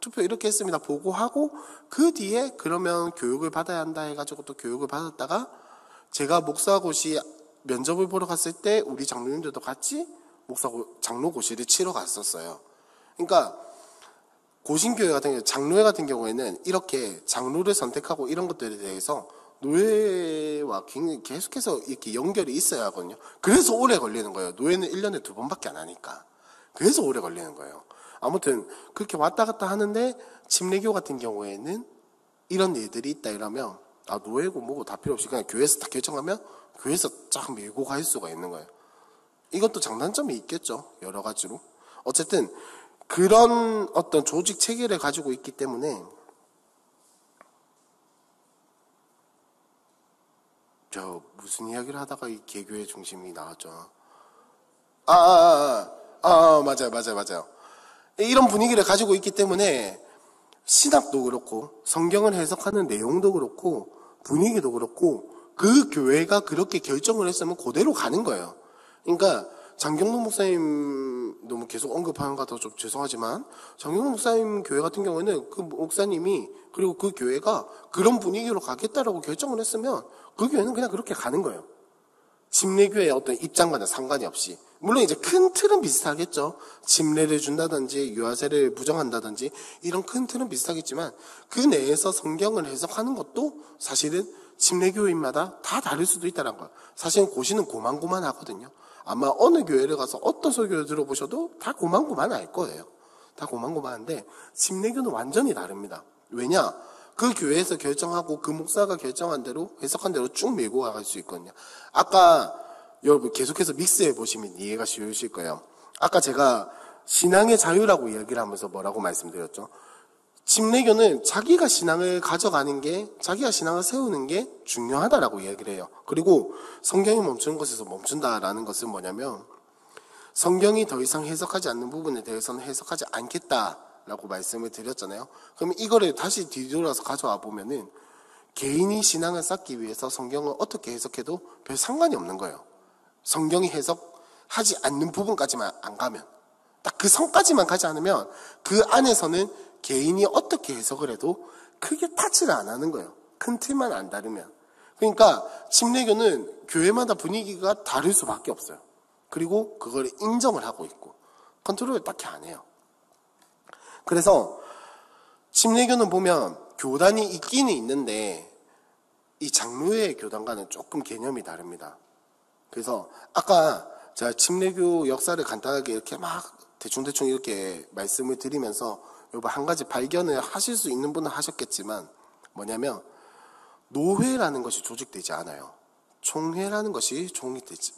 투표 이렇게 했습니다. 보고하고 그 뒤에 그러면 교육을 받아야 한다 해가지고 또 교육을 받았다가 제가 목사고시 면접을 보러 갔을 때 우리 장로님들도 같이 장로고시를 치러 갔었어요. 그러니까 고신교회 같은 경우, 장로회 같은 경우에는 이렇게 장로를 선택하고 이런 것들에 대해서 노예와 계속해서 이렇게 연결이 있어야 하거든요. 그래서 오래 걸리는 거예요. 노예는 1년에 2번밖에 안 하니까. 그래서 오래 걸리는 거예요. 아무튼 그렇게 왔다 갔다 하는데 침례교 같은 경우에는 이런 일들이 있다 이러면 노예고 뭐고 다 필요 없이 그냥 교회에서 다 결정하면 교회에서 쫙 밀고 갈 수가 있는 거예요. 이것도 장단점이 있겠죠. 여러 가지로. 어쨌든 그런 어떤 조직 체계를 가지고 있기 때문에 무슨 이야기를 하다가 이 개교의 중심이 나왔죠. 맞아요. 이런 분위기를 가지고 있기 때문에 신학도 그렇고 성경을 해석하는 내용도 그렇고 분위기도 그렇고 그 교회가 그렇게 결정을 했으면 그대로 가는 거예요. 그러니까 장경동 목사님 너무 계속 언급하는 것 같아서 좀 죄송하지만 장경동 목사님 교회 같은 경우에는 그 목사님이 그리고 그 교회가 그런 분위기로 가겠다라고 결정을 했으면 그 교회는 그냥 그렇게 가는 거예요. 침례교회의 어떤 입장과는 상관이 없이. 물론 이제 큰 틀은 비슷하겠죠. 침례를 준다든지 유아세를 부정한다든지 이런 큰 틀은 비슷하겠지만 그 내에서 성경을 해석하는 것도 사실은 침례교회마다 다 다를 수도 있다는 거예요. 사실은 고시는 고만고만하거든요. 아마 어느 교회를 가서 어떤 설교를 들어보셔도 다 고만고만할 거예요. 다 고만고만한데 침례교는 완전히 다릅니다. 왜냐? 그 교회에서 결정하고 그 목사가 결정한 대로 해석한 대로 쭉 밀고 갈 수 있거든요. 아까 여러분 계속해서 믹스해 보시면 이해가 쉬우실 거예요. 아까 제가 신앙의 자유라고 이야기를 하면서 뭐라고 말씀드렸죠? 침례교는 자기가 신앙을 가져가는 게 자기가 신앙을 세우는 게 중요하다라고 이야기를 해요. 그리고 성경이 멈추는 것에서 멈춘다라는 것은 뭐냐면 성경이 더 이상 해석하지 않는 부분에 대해서는 해석하지 않겠다라고 말씀을 드렸잖아요. 그러면 이거를 다시 뒤돌아서 가져와 보면은 개인이 신앙을 쌓기 위해서 성경을 어떻게 해석해도 별 상관이 없는 거예요. 성경이 해석하지 않는 부분까지만 안 가면 딱 그 선까지만 가지 않으면 그 안에서는 개인이 어떻게 해석을 해도 크게 타치를 안 하는 거예요. 큰 틀만 안 다르면. 그러니까 침례교는 교회마다 분위기가 다를 수밖에 없어요. 그리고 그걸 인정을 하고 있고 컨트롤을 딱히 안 해요. 그래서 침례교는 보면 교단이 있기는 있는데 이 장로회 교단과는 조금 개념이 다릅니다. 그래서 아까 제가 침례교 역사를 간단하게 이렇게 막 대충대충 이렇게 말씀을 드리면서 여러분 한 가지 발견을 하실 수 있는 분은 하셨겠지만 뭐냐면 노회라는 것이 조직되지 않아요. 총회라는 것이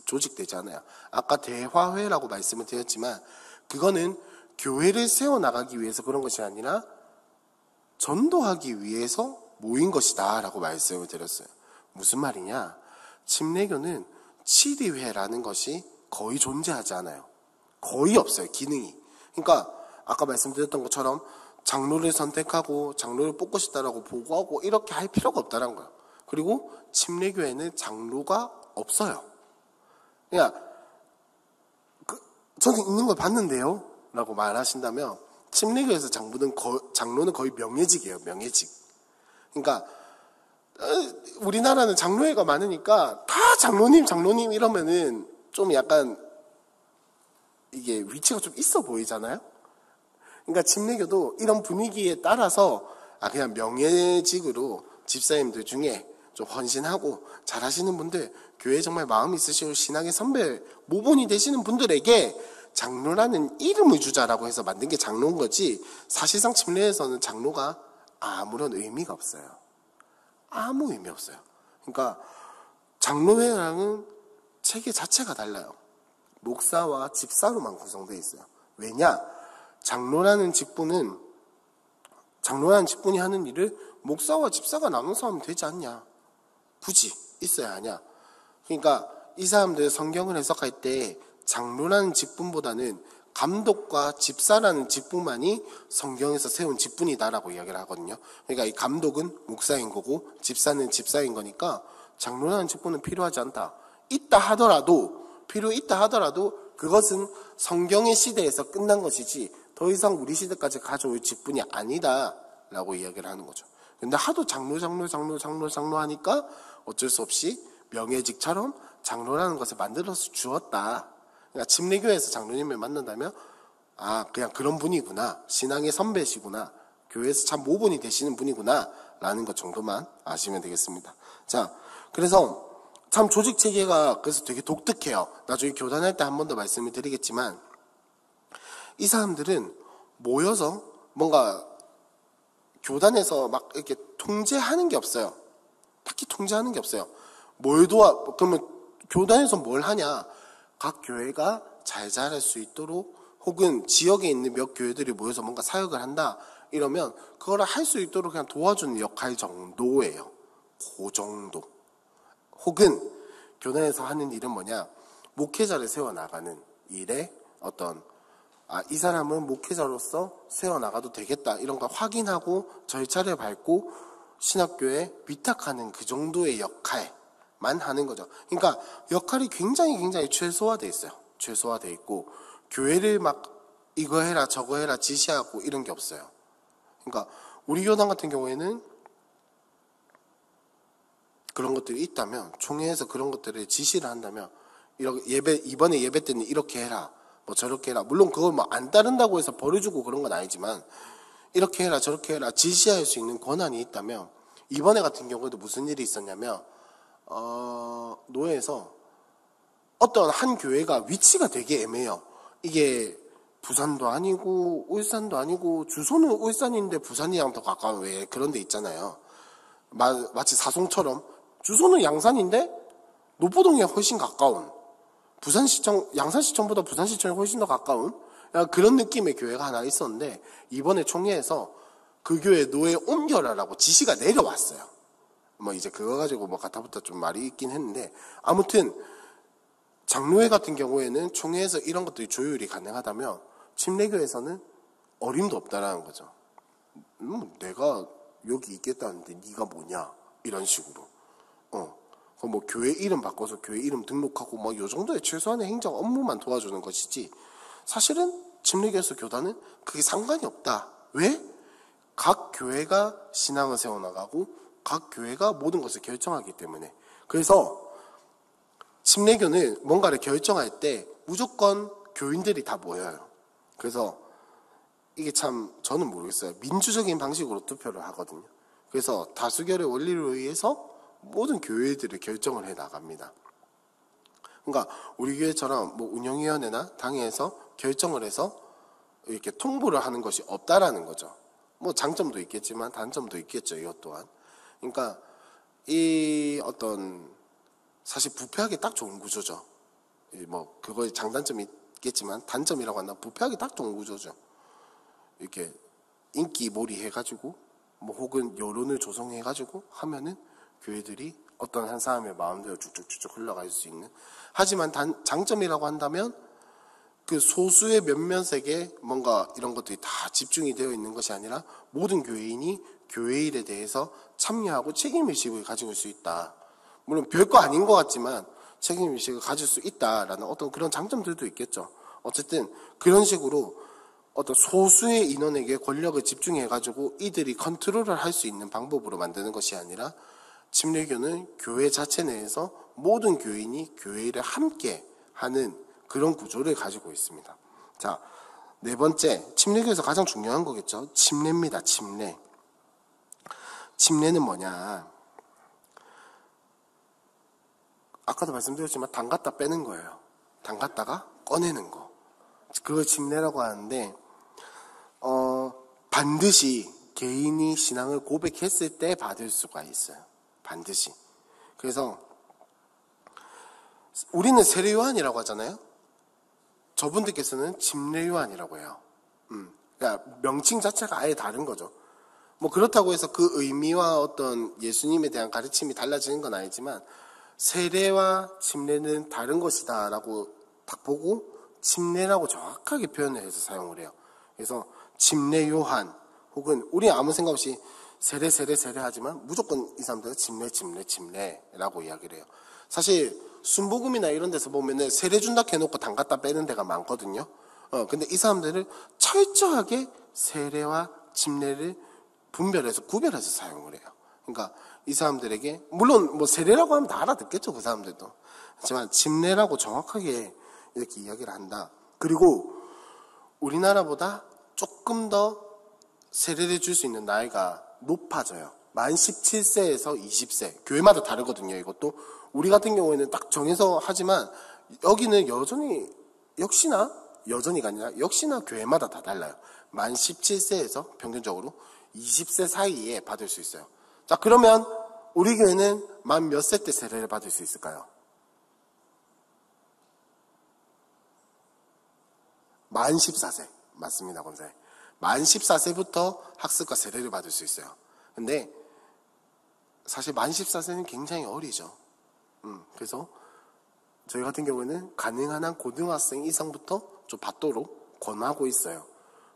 조직되지 않아요. 아까 대화회라고 말씀을 드렸지만 그거는 교회를 세워나가기 위해서 그런 것이 아니라 전도하기 위해서 모인 것이다 라고 말씀을 드렸어요. 무슨 말이냐? 침례교는 치리회라는 것이 거의 존재하지 않아요. 거의 없어요. 기능이. 그러니까 아까 말씀드렸던 것처럼 장로를 선택하고 장로를 뽑고 싶다라고 보고하고 이렇게 할 필요가 없다는 거예요. 그리고 침례교회는 장로가 없어요. 그냥 저는 있는 걸 봤는데요 라고 말하신다면 침례교회에서 장로는 거의 명예직이에요. 명예직. 그러니까 우리나라는 장로회가 많으니까 다 장로님 이러면은 좀 약간 이게 위치가 좀 있어 보이잖아요. 그러니까 침례교도 이런 분위기에 따라서 그냥 명예직으로 집사님들 중에 좀 헌신하고 잘하시는 분들, 교회에 정말 마음 있으시고 신앙의 선배 모본이 되시는 분들에게 장로라는 이름을 주자라고 해서 만든 게 장로인 거지, 사실상 침례에서는 장로가 아무런 의미가 없어요. 아무 의미 없어요. 그러니까 장로회랑은 체계 자체가 달라요. 목사와 집사로만 구성되어 있어요. 왜냐? 장로라는 직분이 하는 일을 목사와 집사가 나눠서 하면 되지 않냐? 굳이 있어야 하냐? 그러니까 이 사람들 성경을 해석할 때 장로라는 직분보다는 감독과 집사라는 직분만이 성경에서 세운 직분이다라고 이야기를 하거든요. 그러니까 이 감독은 목사인 거고 집사는 집사인 거니까 장로라는 직분은 필요하지 않다. 필요 있다 하더라도 그것은 성경의 시대에서 끝난 것이지 더 이상 우리 시대까지 가져올 직분이 아니다라고 이야기를 하는 거죠. 근데 하도 장로 하니까 어쩔 수 없이 명예직처럼 장로라는 것을 만들어서 주었다. 그러니까 침례교회에서 장로님을 만난다면 그냥 그런 분이구나, 신앙의 선배시구나, 교회에서 참 모본이 되시는 분이구나 라는 것 정도만 아시면 되겠습니다. 자, 그래서 참 조직 체계가 그래서 되게 독특해요. 나중에 교단할 때 한 번 더 말씀을 드리겠지만 이 사람들은 모여서 뭔가 교단에서 막 이렇게 통제하는 게 없어요. 딱히 통제하는 게 없어요. 그러면 교단에서 뭘 하냐? 각 교회가 잘 자랄 수 있도록 혹은 지역에 있는 몇 교회들이 모여서 뭔가 사역을 한다 이러면 그걸 할 수 있도록 그냥 도와주는 역할 정도예요. 그 정도. 혹은 교단에서 하는 일은 뭐냐? 목회자를 세워나가는 일에 어떤 이 사람은 목회자로서 세워나가도 되겠다 이런 걸 확인하고 절차를 밟고 신학교에 위탁하는 그 정도의 역할만 하는 거죠. 그러니까 역할이 굉장히 최소화되어 있어요. 최소화되어 있고 교회를 막 이거 해라 저거 해라 지시하고 이런 게 없어요. 그러니까 우리 교단 같은 경우에는 그런 것들이 있다면 총회에서 그런 것들을 지시를 한다면 이번에 예배 때는 이렇게 해라 뭐 저렇게 해라, 물론 그걸 뭐 안 따른다고 해서 벌어주고 그런 건 아니지만 이렇게 해라 저렇게 해라 지시할 수 있는 권한이 있다면 이번에 같은 경우에도 무슨 일이 있었냐면 노회에서 어떤 한 교회가 위치가 되게 애매해요. 이게 부산도 아니고 울산도 아니고 주소는 울산인데 부산이랑 더 가까운 왜 그런 데 있잖아요. 마치 사송처럼 주소는 양산인데 노포동에 훨씬 가까운 양산시청보다 부산시청이 훨씬 더 가까운 그런 느낌의 교회가 하나 있었는데 이번에 총회에서 그 교회 노예 옮겨라라고 지시가 내려왔어요. 뭐 이제 그거 가지고 뭐 가타부타 좀 말이 있긴 했는데 아무튼 장로회 같은 경우에는 총회에서 이런 것들이 조율이 가능하다면 침례교에서는 어림도 없다라는 거죠. 내가 여기 있겠다는데 네가 뭐냐 이런 식으로 뭐 교회 이름 바꿔서 교회 이름 등록하고 뭐 요 정도의 최소한의 행정 업무만 도와주는 것이지 사실은 침례교에서 교단은 그게 상관이 없다. 왜? 각 교회가 신앙을 세워나가고 각 교회가 모든 것을 결정하기 때문에. 그래서 침례교는 뭔가를 결정할 때 무조건 교인들이 다 모여요. 그래서 이게 참 저는 모르겠어요. 민주적인 방식으로 투표를 하거든요. 그래서 다수결의 원리를 의해서 모든 교회들이 결정을 해 나갑니다. 그러니까 우리 교회처럼 뭐 운영위원회나 당회에서 결정을 해서 이렇게 통보를 하는 것이 없다라는 거죠. 뭐 장점도 있겠지만 단점도 있겠죠. 이것 또한. 그러니까 이 어떤 사실 부패하기 딱 좋은 구조죠. 뭐 그거에 장단점이 있겠지만 단점이라고 한다. 부패하기 딱 좋은 구조죠. 이렇게 인기 몰이 해가지고 뭐 혹은 여론을 조성해가지고 하면은 교회들이 어떤 한 사람의 마음대로 쭉쭉쭉쭉 흘러갈 수 있는. 하지만 장점이라고 한다면 그 소수의 몇몇에게 뭔가 이런 것들이 다 집중이 되어 있는 것이 아니라 모든 교회인이 교회 일에 대해서 참여하고 책임의식을 가지고 수 있다. 물론 별거 아닌 것 같지만 책임의식을 가질 수 있다라는 어떤 그런 장점들도 있겠죠. 어쨌든 그런 식으로 어떤 소수의 인원에게 권력을 집중해가지고 이들이 컨트롤을 할 수 있는 방법으로 만드는 것이 아니라 침례교는 교회 자체 내에서 모든 교인이 교회 일을 함께 하는 그런 구조를 가지고 있습니다. 자, 네 번째, 침례교에서 가장 중요한 거겠죠. 침례입니다. 침례. 침례는 뭐냐? 아까도 말씀드렸지만 담갔다 빼는 거예요. 담갔다가 꺼내는 거. 그걸 침례라고 하는데 반드시 개인이 신앙을 고백했을 때 받을 수가 있어요. 반드시. 그래서 우리는 세례요한이라고 하잖아요. 저분들께서는 침례요한이라고 해요. 그러니까 명칭 자체가 아예 다른 거죠. 뭐 그렇다고 해서 그 의미와 어떤 예수님에 대한 가르침이 달라지는 건 아니지만 세례와 침례는 다른 것이다라고 딱 보고 침례라고 정확하게 표현을 해서 사용을 해요. 그래서 침례 요한 혹은 우리 아무 생각 없이 세례 하지만 무조건 이 사람들은 침례라고 이야기를 해요. 사실 순복음이나 이런 데서 보면은 세례 준다 해놓고 담갔다 빼는 데가 많거든요. 근데 이 사람들을 철저하게 세례와 침례를 분별해서 구별해서 사용을 해요. 그러니까 이 사람들에게 물론 뭐 세례라고 하면 다 알아듣겠죠. 그 사람들도. 하지만 침례라고 정확하게 이렇게 이야기를 한다. 그리고 우리나라보다 조금 더 세례를 줄 수 있는 나이가 높아져요. 만 17세에서 20세. 교회마다 다르거든요. 이것도. 우리 같은 경우에는 딱 정해서 하지만 여기는 여전히가 아니라 역시나 교회마다 다 달라요. 만 17세에서 평균적으로 20세 사이에 받을 수 있어요. 자, 그러면 우리 교회는 만 몇 세 때 세례를 받을 수 있을까요? 만 14세. 맞습니다, 권사님. 만 14세부터 학습과 세례를 받을 수 있어요. 근데 사실 만 14세는 굉장히 어리죠. 그래서 저희 같은 경우에는 가능한 한 고등학생 이상부터 좀 받도록 권하고 있어요.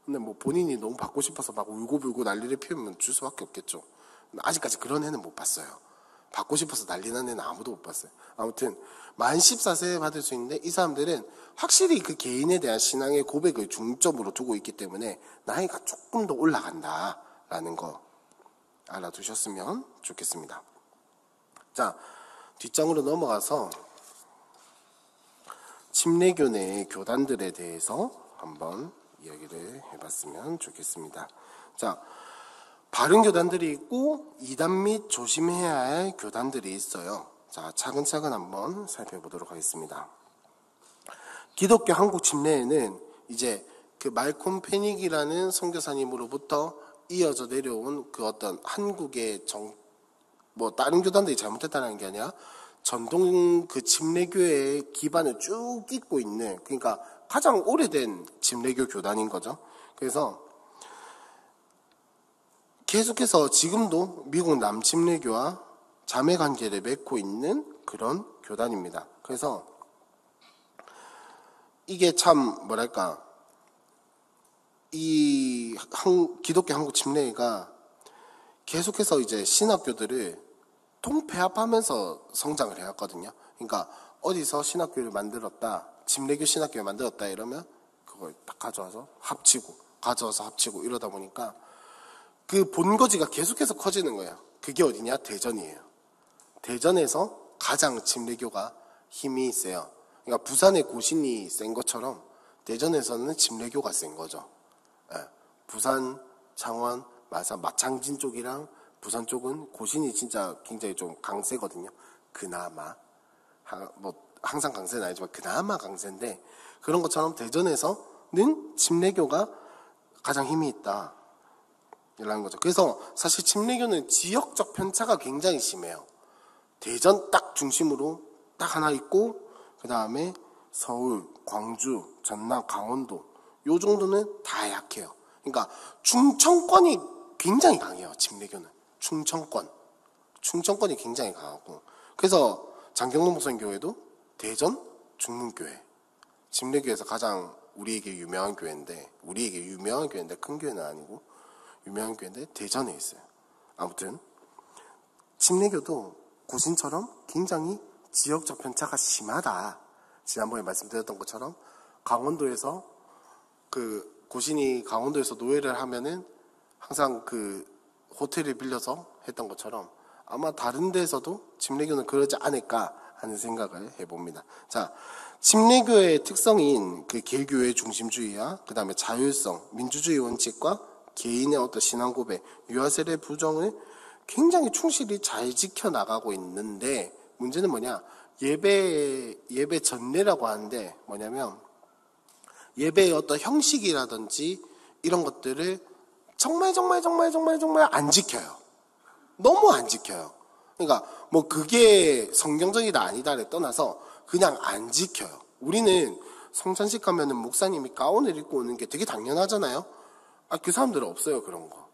근데 뭐 본인이 너무 받고 싶어서 막 울고불고 난리를 피우면 줄 수밖에 없겠죠. 아직까지 그런 애는 못 봤어요. 받고 싶어서 난리난 애는 아무도 못 봤어요. 아무튼 만 14세에 받을 수 있는데 이 사람들은 확실히 그 개인에 대한 신앙의 고백을 중점으로 두고 있기 때문에 나이가 조금 더 올라간다라는 거 알아두셨으면 좋겠습니다. 자, 뒷장으로 넘어가서 침례교 내의 교단들에 대해서 한번 이야기를 해봤으면 좋겠습니다. 자, 바른 교단들이 있고 이단 및 조심해야 할 교단들이 있어요. 자, 차근차근 한번 살펴보도록 하겠습니다. 기독교 한국 침례에는 이제 그 말콤 페닉이라는 선교사님으로부터 이어져 내려온 그 어떤 한국의 뭐 다른 교단들이 잘못했다는 게 아니라 전통 그 침례교회의 기반을 쭉 잇고 있는, 그러니까 가장 오래된 침례교 교단인 거죠. 그래서 계속해서 지금도 미국 남침례교와 자매 관계를 맺고 있는 그런 교단입니다. 그래서 이게 참 뭐랄까, 이 기독교 한국 침례가 계속해서 이제 신학교들을 통폐합하면서 성장을 해왔거든요. 그러니까 어디서 신학교를 만들었다, 침례교 신학교를 만들었다 이러면 그걸 딱 가져와서 합치고 이러다 보니까 그 본거지가 계속해서 커지는 거예요. 그게 어디냐? 대전이에요. 대전에서 가장 침례교가 힘이 세요. 그러니까 부산의 고신이 센 것처럼 대전에서는 침례교가 센 거죠. 예. 부산, 창원, 마산, 마창진 쪽이랑 부산 쪽은 고신이 진짜 굉장히 좀 강세거든요. 그나마. 뭐 항상 강세는 아니지만 그나마 강세인데, 그런 것처럼 대전에서는 침례교가 가장 힘이 있다. 이라는 거죠. 그래서 사실 침례교는 지역적 편차가 굉장히 심해요. 대전 딱 중심으로 딱 하나 있고, 그 다음에 서울, 광주, 전남, 강원도 요 정도는 다 약해요. 그러니까 충청권이 굉장히 강해요. 침례교는 충청권이 굉장히 강하고, 그래서 장경로 목사님 교회도 대전 중문교회, 침례교에서 가장 우리에게 유명한 교회인데 큰 교회는 아니고 유명한 교회인데 대전에 있어요. 아무튼 침례교도 고신처럼 굉장히 지역적 편차가 심하다. 지난번에 말씀드렸던 것처럼 강원도에서 그 고신이 강원도에서 노예를 하면은 항상 그 호텔을 빌려서 했던 것처럼 아마 다른 데서도 침례교는 그러지 않을까 하는 생각을 해봅니다. 자, 침례교의 특성인 그 개교의 중심주의와 그 다음에 자율성, 민주주의 원칙과 개인의 어떤 신앙 고백, 유아세례 부정을 굉장히 충실히 잘 지켜나가고 있는데, 문제는 뭐냐? 예배 전례라고 하는데 뭐냐면, 예배의 어떤 형식이라든지 이런 것들을 정말 안 지켜요. 너무 안 지켜요. 그러니까 뭐 그게 성경적이다 아니다를 떠나서 그냥 안 지켜요. 우리는 성찬식 가면은 목사님이 가운을 입고 오는 게 되게 당연하잖아요. 그 사람들은 없어요, 그런 거.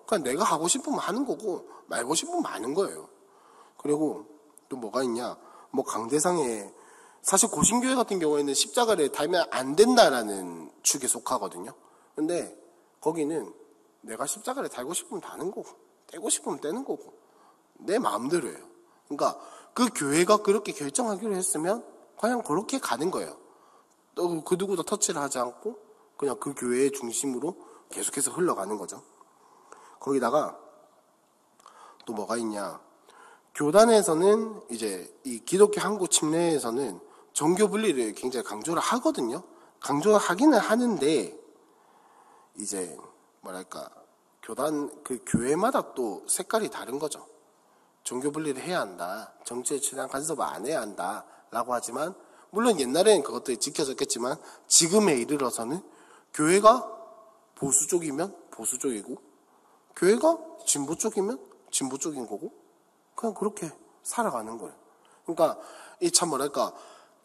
그냥 내가 하고 싶으면 하는 거고 말고 싶으면 마는 거예요. 그리고 또 뭐가 있냐? 뭐 강대상에, 사실 고신교회 같은 경우에는 십자가를 달면 안 된다라는 축에 속하거든요. 근데 거기는 내가 십자가를 달고 싶으면 다는 거고 떼고 싶으면 떼는 거고 내 마음대로 해요. 그러니까 그 교회가 그렇게 결정하기로 했으면 그냥 그렇게 가는 거예요. 또 그 누구도 터치를 하지 않고 그냥 그 교회의 중심으로 계속해서 흘러가는 거죠. 거기다가 또 뭐가 있냐? 교단에서는 이제 이 기독교 한국 침례에서는 종교 분리를 굉장히 강조를 하거든요. 강조를 하기는 하는데 이제 뭐랄까, 교단 그 교회마다 또 색깔이 다른 거죠. 종교 분리를 해야 한다, 정치에 친한 간섭을 안 해야 한다라고 하지만, 물론 옛날에는 그것들이 지켜졌겠지만 지금에 이르러서는 교회가 보수 쪽이면 보수 쪽이고 교회가 진보 쪽이면 진보 쪽인 거고 그냥 그렇게 살아가는 거예요. 그러니까 이 참 뭐랄까,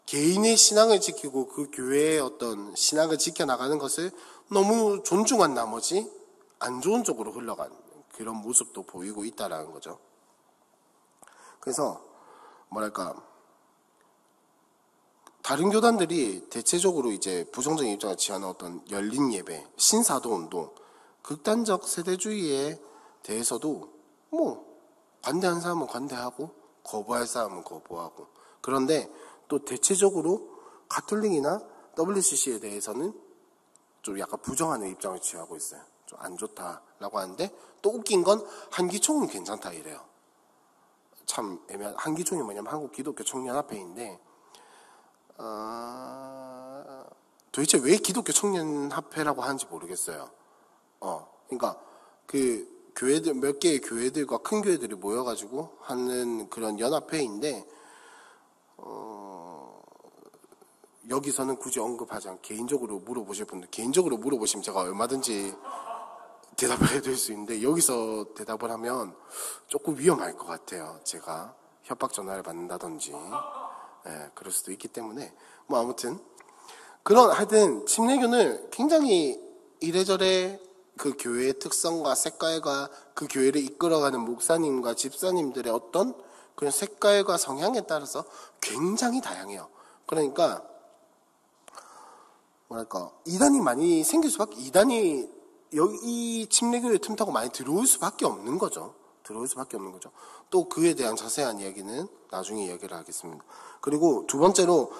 개인의 신앙을 지키고 그 교회의 어떤 신앙을 지켜나가는 것을 너무 존중한 나머지 안 좋은 쪽으로 흘러가는 그런 모습도 보이고 있다라는 거죠. 그래서 뭐랄까, 다른 교단들이 대체적으로 이제 부정적인 입장을 취하는 어떤 열린 예배, 신사도 운동, 극단적 세대주의에 대해서도 뭐 관대한 사람은 관대하고 거부할 사람은 거부하고, 그런데 또 대체적으로 가톨릭이나 WCC에 대해서는 좀 약간 부정하는 입장을 취하고 있어요. 좀 안 좋다라고 하는데, 또 웃긴 건 한기총은 괜찮다 이래요. 참 애매한. 한기총이 뭐냐면 한국 기독교 청년합회인데 도대체 왜 기독교 청년합회라고 하는지 모르겠어요. 그러니까 그 교회들, 몇 개의 교회들과 큰 교회들이 모여가지고 하는 그런 연합회인데, 여기서는 굳이 언급하지 않고 개인적으로 물어보실 분들, 개인적으로 물어보시면 제가 얼마든지 대답을 해드릴 수 있는데, 여기서 대답을 하면 조금 위험할 것 같아요. 제가 협박 전화를 받는다든지, 그럴 수도 있기 때문에, 뭐 아무튼 하여튼 침례교는 굉장히 이래저래 그 교회의 특성과 색깔과 그 교회를 이끌어가는 목사님과 집사님들의 어떤 그런 색깔과 성향에 따라서 굉장히 다양해요. 그러니까 뭐랄까, 이단이 많이 생길 수밖에, 이단이 여기 이 침례교회 틈타고 많이 들어올 수밖에 없는 거죠. 또 그에 대한 자세한 이야기는 나중에 이야기를 하겠습니다. 그리고 두 번째로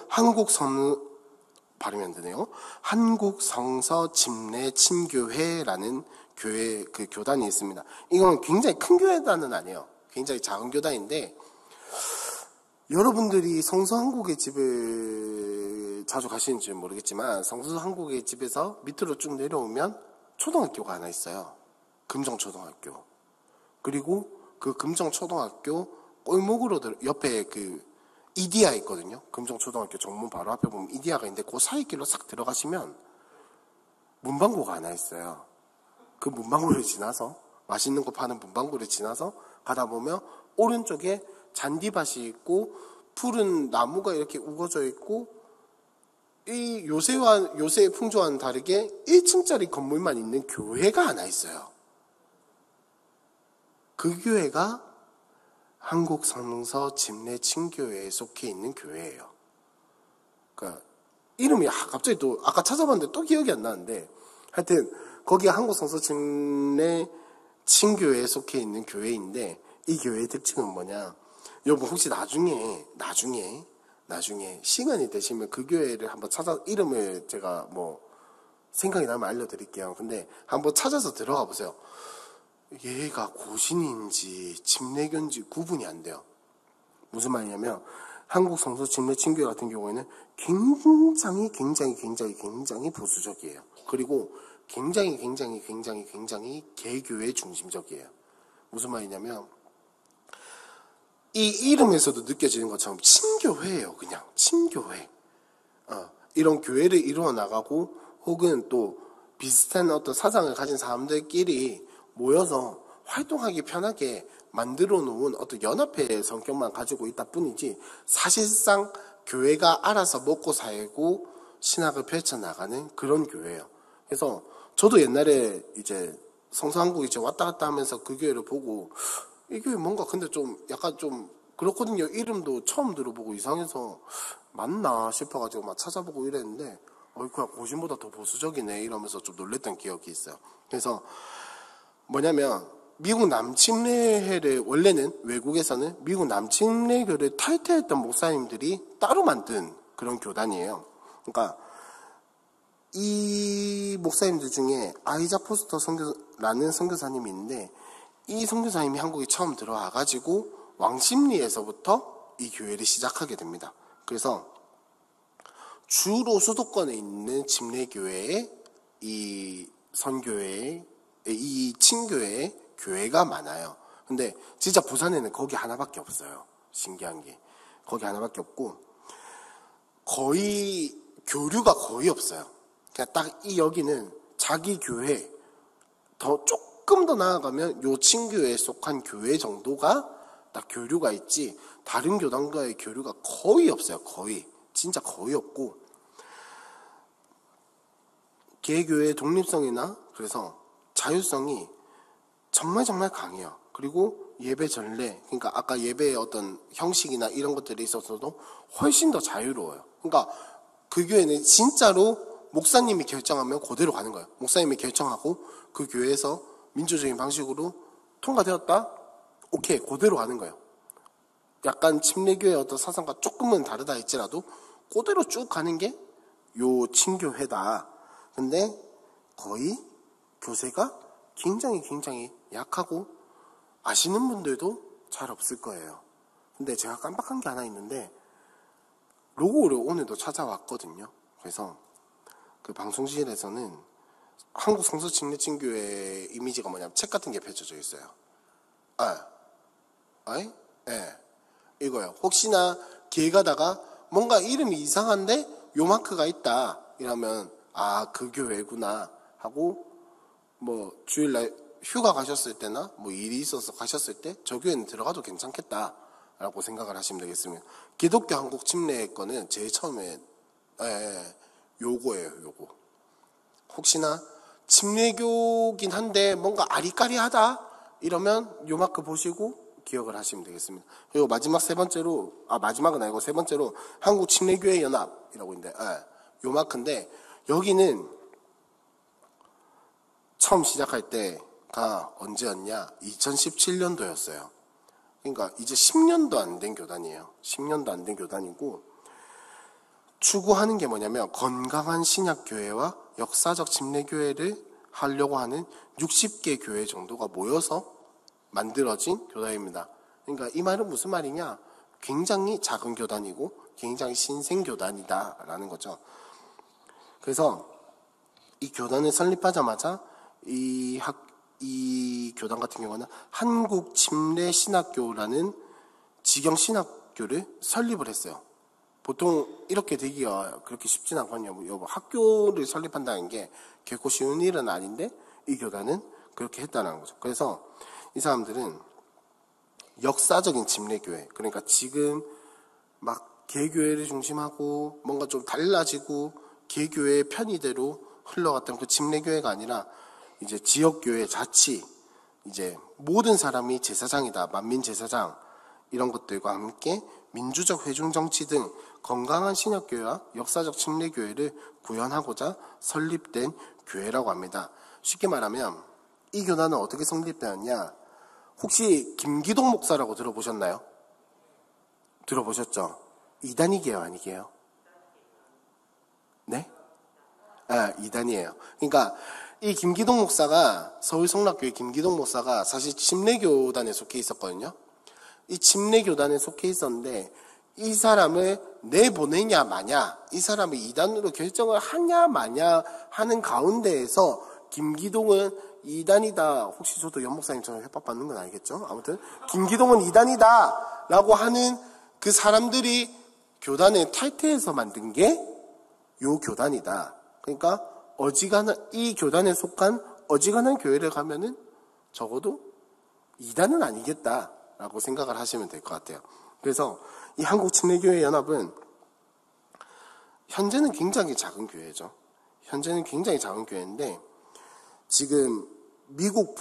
발음이 안 되네요. 한국 성서 침례 침교회라는 교단이 있습니다. 이건 굉장히 큰 교단은 아니에요. 굉장히 작은 교단인데, 여러분들이 성서한국의 집을 자주 가시는지 모르겠지만, 성서한국의 집에서 밑으로 쭉 내려오면 초등학교가 하나 있어요. 금정초등학교. 그리고 그 금정초등학교 골목으로 옆에 이디야 있거든요. 금정초등학교 정문 바로 앞에 보면 이디야가 있는데, 그 사이길로 싹 들어가시면 문방구가 하나 있어요. 그 문방구를 지나서, 맛있는 거 파는 문방구를 지나서 가다 보면 오른쪽에 잔디밭이 있고 푸른 나무가 이렇게 우거져 있고, 이 요새의 풍조와는 다르게 1층짜리 건물만 있는 교회가 하나 있어요. 그 교회가 한국성서 집례친교회에 속해 있는 교회예요. 그러니까 이름이 갑자기 또 아까 찾아봤는데 또 기억이 안 나는데, 하여튼 거기 한국성서 집례친교회에 속해 있는 교회인데, 이 교회의 특징은 뭐냐? 여러분 혹시 나중에 시간이 되시면 그 교회를 한번 이름을 제가 생각이 나면 알려드릴게요. 근데 한번 찾아서 들어가 보세요. 얘가 고신인지 집례교인지 구분이 안 돼요. 무슨 말이냐면, 한국 성서 집례친교회 같은 경우에는 굉장히 보수적이에요. 그리고 굉장히 개교회 중심적이에요. 무슨 말이냐면, 이 이름에서도 느껴지는 것처럼 친교회예요. 그냥 친교회. 이런 교회를 이루어 나가고, 혹은 또 비슷한 어떤 사상을 가진 사람들끼리 모여서 활동하기 편하게 만들어 놓은 어떤 연합회의 성격만 가지고 있다 뿐이지, 사실상 교회가 알아서 먹고 살고 신학을 펼쳐나가는 그런 교회예요. 그래서 저도 옛날에 이제 성서한국 이제 왔다 갔다 하면서 그 교회를 보고, 이 교회 뭔가 근데 좀 약간 좀 그렇거든요. 이름도 처음 들어보고 이상해서 맞나 싶어가지고 막 찾아보고 이랬는데, 그냥 고신보다 더 보수적이네 이러면서 좀 놀랬던 기억이 있어요. 그래서 뭐냐면, 미국 남침례회를, 원래는 외국에서는 미국 남침례교를 탈퇴했던 목사님들이 따로 만든 그런 교단이에요. 그러니까 이 목사님들 중에 아이작 포스터 라는 선교사님이 있는데, 이 선교사님이 한국에 처음 들어와가지고 왕십리에서부터 이 교회를 시작하게 됩니다. 그래서 주로 수도권에 있는 침례교회에 이 선교회에 이 친교회에 교회가 많아요. 근데 진짜 부산에는 거기 하나밖에 없어요. 신기한 게 거기 하나밖에 없고, 거의 교류가 거의 없어요. 그냥 딱 여기는 자기 교회, 더 조금 더 나아가면 요 친교회에 속한 교회 정도가 딱 교류가 있지, 다른 교단과의 교류가 거의 없어요. 거의 진짜 거의 없고, 개교회의 독립성이나 그래서 자율성이 정말 강해요. 그리고 예배 전례, 그러니까 아까 예배의 어떤 형식이나 이런 것들에 있어서도 훨씬 더 자유로워요. 그러니까 그 교회는 진짜로 목사님이 결정하면 그대로 가는 거예요. 목사님이 결정하고 그 교회에서 민주적인 방식으로 통과되었다? 오케이, 그대로 가는 거예요. 약간 침례교회의 어떤 사상과 조금은 다르다 할지라도 그대로 쭉 가는 게 요 친교회다. 근데 거의 교세가 굉장히 약하고 아시는 분들도 잘 없을 거예요. 근데 제가 깜빡한 게 하나 있는데, 로고를 오늘도 찾아왔거든요. 그래서 그 방송실에서는 한국 성서 침례친교회 이미지가 뭐냐면 책 같은 게 펼쳐져 있어요. 네. 이거요. 혹시나 길 가다가 뭔가 이름이 이상한데 요 마크가 있다 이러면 그 교회구나 하고, 뭐 주일날 휴가 가셨을 때나 뭐 일이 있어서 가셨을 때 저 교회는 들어가도 괜찮겠다라고 생각을 하시면 되겠습니다. 기독교 한국 침례 거는 제일 처음에 요거예요. 요거. 혹시나 침례교긴 한데 뭔가 아리까리하다 이러면 요 마크 보시고 기억을 하시면 되겠습니다. 그리고 마지막 세 번째로, 마지막은 아니고 세 번째로 한국 침례교회 연합이라고 있는데, 요 마크인데, 여기는 처음 시작할 때가 언제였냐? 2017년도였어요. 그러니까 이제 10년도 안 된 교단이에요. 10년도 안 된 교단이고, 추구하는 게 뭐냐면 건강한 신약교회와 역사적 침례교회를 하려고 하는 60개 교회 정도가 모여서 만들어진 교단입니다. 그러니까 이 말은 무슨 말이냐? 굉장히 작은 교단이고 굉장히 신생 교단이다라는 거죠. 그래서 이 교단을 설립하자마자 이 교단 같은 경우는 한국침례신학교라는 직영신학교를 설립을 했어요. 보통 이렇게 되기가 그렇게 쉽진 않거든요. 학교를 설립한다는 게 결코 쉬운 일은 아닌데 이 교단은 그렇게 했다는 거죠. 그래서 이 사람들은 역사적인 침례교회, 그러니까 지금 막 개교회를 중심하고 뭔가 좀 달라지고 개교회의 편의대로 흘러갔던 그 침례교회가 아니라 이제 지역교회 자치, 이제 모든 사람이 제사장이다, 만민제사장 이런 것들과 함께 민주적 회중정치 등 건강한 신학교회와 역사적 침례교회를 구현하고자 설립된 교회라고 합니다. 쉽게 말하면 이 교단은 어떻게 성립되었냐? 혹시 김기동 목사라고 들어보셨나요? 들어보셨죠? 이단이게요, 아니게요? 네? 이단이에요. 그러니까 이 김기동 목사가, 서울성락교회 김기동 목사가 사실 침례교단에 속해 있었거든요. 이 침례교단에 속해 있었는데 이 사람을 내보내냐 마냐, 이 사람을 이단으로 결정을 하냐 마냐 하는 가운데에서 김기동은 이단이다. 혹시 저도 연 목사님처럼 협박받는 건 아니겠죠? 아무튼 김기동은 이단이다 라고 하는 그 사람들이 교단을 탈퇴해서 만든 게 요 교단이다. 그러니까 이 교단에 속한 어지간한 교회를 가면은 적어도 이단은 아니겠다라고 생각을 하시면 될 것 같아요. 그래서 이 한국침례교회연합은 현재는 굉장히 작은 교회죠. 현재는 굉장히 작은 교회인데 지금 미국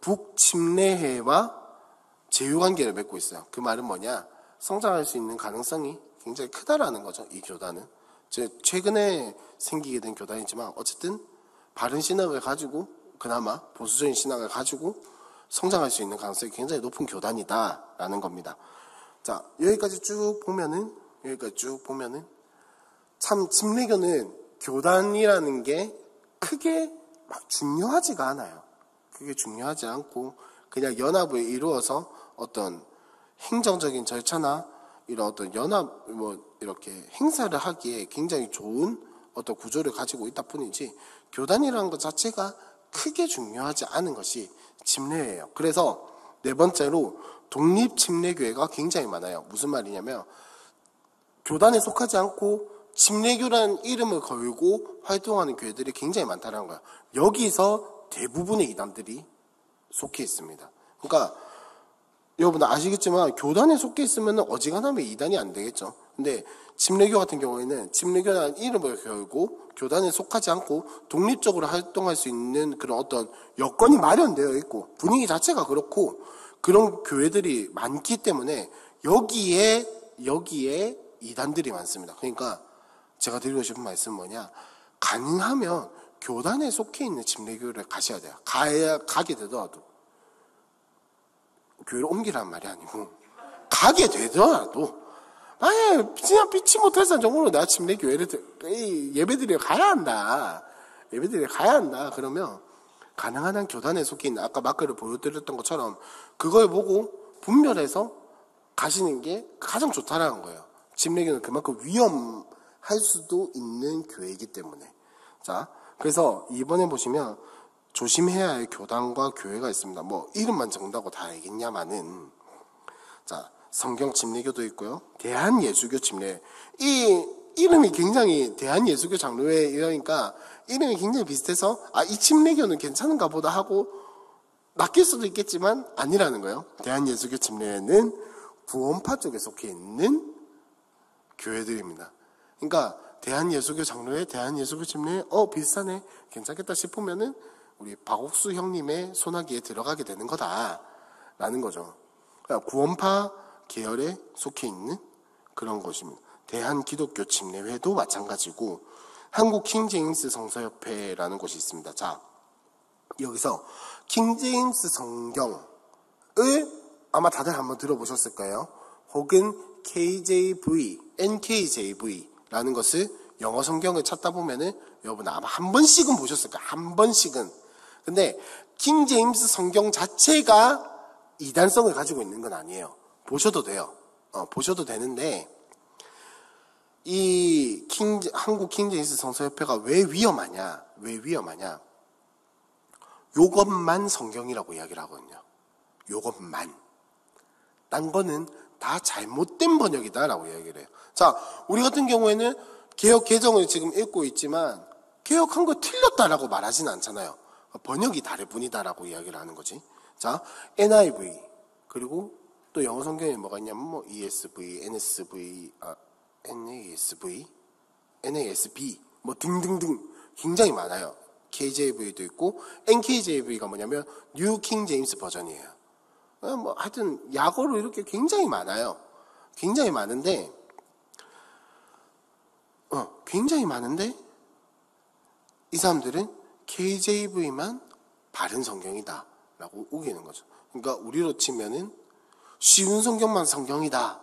북침례회와 제휴관계를 맺고 있어요. 그 말은 뭐냐? 성장할 수 있는 가능성이 굉장히 크다라는 거죠. 이 교단은. 최근에 생기게 된 교단이지만 어쨌든 바른 신학을 가지고, 그나마 보수적인 신학을 가지고 성장할 수 있는 가능성이 굉장히 높은 교단이다라는 겁니다. 자, 여기까지 쭉 보면은 참 침례교는 교단이라는 게 크게 막 중요하지가 않아요. 그게 중요하지 않고 그냥 연합을 이루어서 어떤 행정적인 절차나 이런 어떤 연합 이렇게 행사를 하기에 굉장히 좋은 어떤 구조를 가지고 있다 뿐이지 교단이라는 것 자체가 크게 중요하지 않은 것이 침례예요. 그래서 네 번째로 독립침례교회가 굉장히 많아요. 무슨 말이냐면 교단에 속하지 않고 침례교라는 이름을 걸고 활동하는 교회들이 굉장히 많다는 거예요. 여기서 대부분의 이단들이 속해 있습니다. 그러니까 여러분 아시겠지만 교단에 속해 있으면 어지간하면 이단이 안 되겠죠. 근데 침례교 같은 경우에는 침례교라는 이름을 걸고 교단에 속하지 않고 독립적으로 활동할 수 있는 그런 어떤 여건이 마련되어 있고 분위기 자체가 그렇고 그런 교회들이 많기 때문에 여기에 이단들이 많습니다. 그러니까 제가 드리고 싶은 말씀은 뭐냐? 가능하면 교단에 속해 있는 침례교회를 가셔야 돼요. 가게 되더라도. 교회를 옮기라는 말이 아니고 가게 되더라도 만약에 그냥 피치 못해서 정말로 내가 침례교회를 예배드리러 가야 한다. 그러면 가능한 한 교단에 속해 있는 아까 마크를 보여드렸던 것처럼 그걸 보고 분별해서 가시는 게 가장 좋다라는 거예요. 침례교는 그만큼 위험할 수도 있는 교회이기 때문에. 자, 그래서 이번에 보시면 조심해야 할 교단과 교회가 있습니다. 뭐 이름만 정다고 다 알겠냐마는 자, 성경 침례교도 있고요. 대한예수교 침례. 이 이름이 굉장히 대한예수교 장로회 이러니까 이름이 굉장히 비슷해서 이 침례교는 괜찮은가 보다 하고 맡길 수도 있겠지만 아니라는 거예요. 대한예수교 침례회는 구원파 쪽에 속해 있는 교회들입니다. 그러니까 대한예수교 장로회, 대한예수교 침례회 비슷하네. 괜찮겠다 싶으면은 우리 박옥수 형님의 소나기에 들어가게 되는 거다라는 거죠. 그러니까 구원파 계열에 속해 있는 그런 것입니다. 대한기독교 침례회도 마찬가지고 한국 킹제임스 성서협회라는 곳이 있습니다. 자, 여기서 킹제임스 성경을 아마 다들 한번 들어보셨을 거예요. 혹은 KJV, NKJV라는 것을 영어 성경을 찾다 보면은 여러분 아마 한 번씩은 보셨을 거예요. 한 번씩은. 근데 킹 제임스 성경 자체가 이단성을 가지고 있는 건 아니에요. 보셔도 돼요. 보셔도 되는데 이 한국 킹 제임스 성서협회가 왜 위험하냐? 요것만 성경이라고 이야기를 하거든요. 요것만. 딴 거는 다 잘못된 번역이다라고 이야기를 해요. 자, 우리 같은 경우에는 개역 개정을 지금 읽고 있지만 개역한 거 틀렸다라고 말하진 않잖아요. 번역이 다를 뿐이다라고 이야기를 하는 거지. 자, NIV 그리고 또 영어 성경에 뭐가 있냐면 뭐 ESV, NASB 뭐 등등등 굉장히 많아요. KJV도 있고 NKJV가 뭐냐면 뉴 킹 제임스 버전이에요. 뭐 하여튼 약어로 이렇게 굉장히 많아요. 굉장히 많은데 이 사람들은 KJV만 바른 성경이다 라고 우기는 거죠. 그러니까 우리로 치면은 쉬운 성경만 성경이다.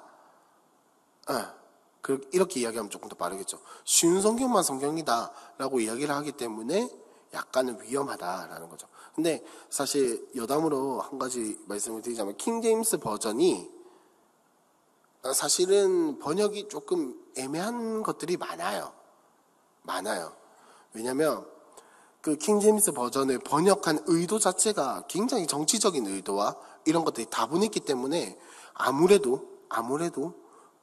이렇게 이야기하면 조금 더 빠르겠죠. 쉬운 성경만 성경이다 라고 이야기를 하기 때문에 약간은 위험하다라는 거죠. 근데 사실 여담으로 한 가지 말씀을 드리자면 킹 제임스 버전이 사실은 번역이 조금 애매한 것들이 많아요. 왜냐면 그 킹 제임스 버전을 번역한 의도 자체가 굉장히 정치적인 의도와 이런 것들이 다분했기 때문에 아무래도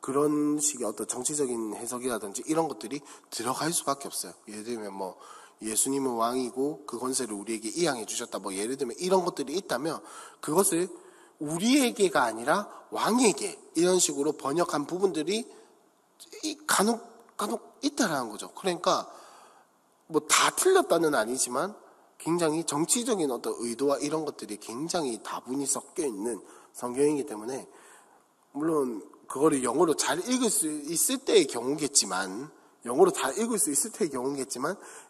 그런 식의 어떤 정치적인 해석이라든지 이런 것들이 들어갈 수밖에 없어요. 예를 들면 뭐 예수님은 왕이고 그 권세를 우리에게 이양해 주셨다. 뭐 예를 들면 이런 것들이 있다면 그것을 우리에게가 아니라 왕에게 이런 식으로 번역한 부분들이 간혹 있다라는 거죠. 그러니까 뭐 다 틀렸다는 아니지만 굉장히 정치적인 어떤 의도와 이런 것들이 굉장히 다분히 섞여 있는 성경이기 때문에 물론 그거를 영어로 잘 읽을 수 있을 때의 경우겠지만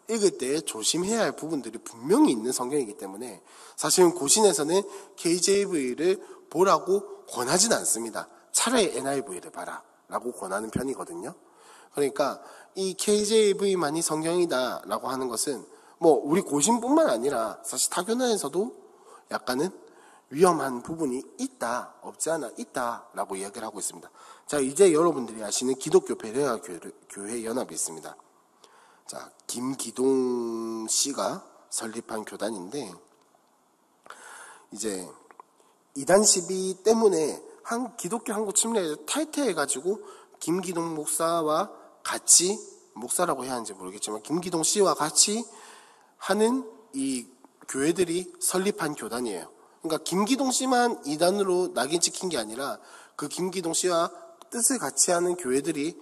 읽을 때 조심해야 할 부분들이 분명히 있는 성경이기 때문에 사실은 고신에서는 KJV를 보라고 권하진 않습니다. 차라리 NIV를 봐라 라고 권하는 편이거든요. 그러니까 이 KJV만이 성경이다 라고 하는 것은 뭐 우리 고신뿐만 아니라 사실 타교나에서도 약간은 위험한 부분이 있다, 없지 않아 있다라고 이야기를 하고 있습니다. 자, 이제 여러분들이 아시는 기독교 베레아 교회 연합이 있습니다. 자, 김기동 씨가 설립한 교단인데 이제 이단 시비 때문에 기독교 한국 침례를 탈퇴해가지고 김기동 목사와 같이 목사라고 해야 하는지 모르겠지만 김기동 씨와 같이 하는 이 교회들이 설립한 교단이에요. 그러니까 김기동 씨만 이단으로 낙인 찍힌 게 아니라 그 김기동 씨와 뜻을 같이 하는 교회들이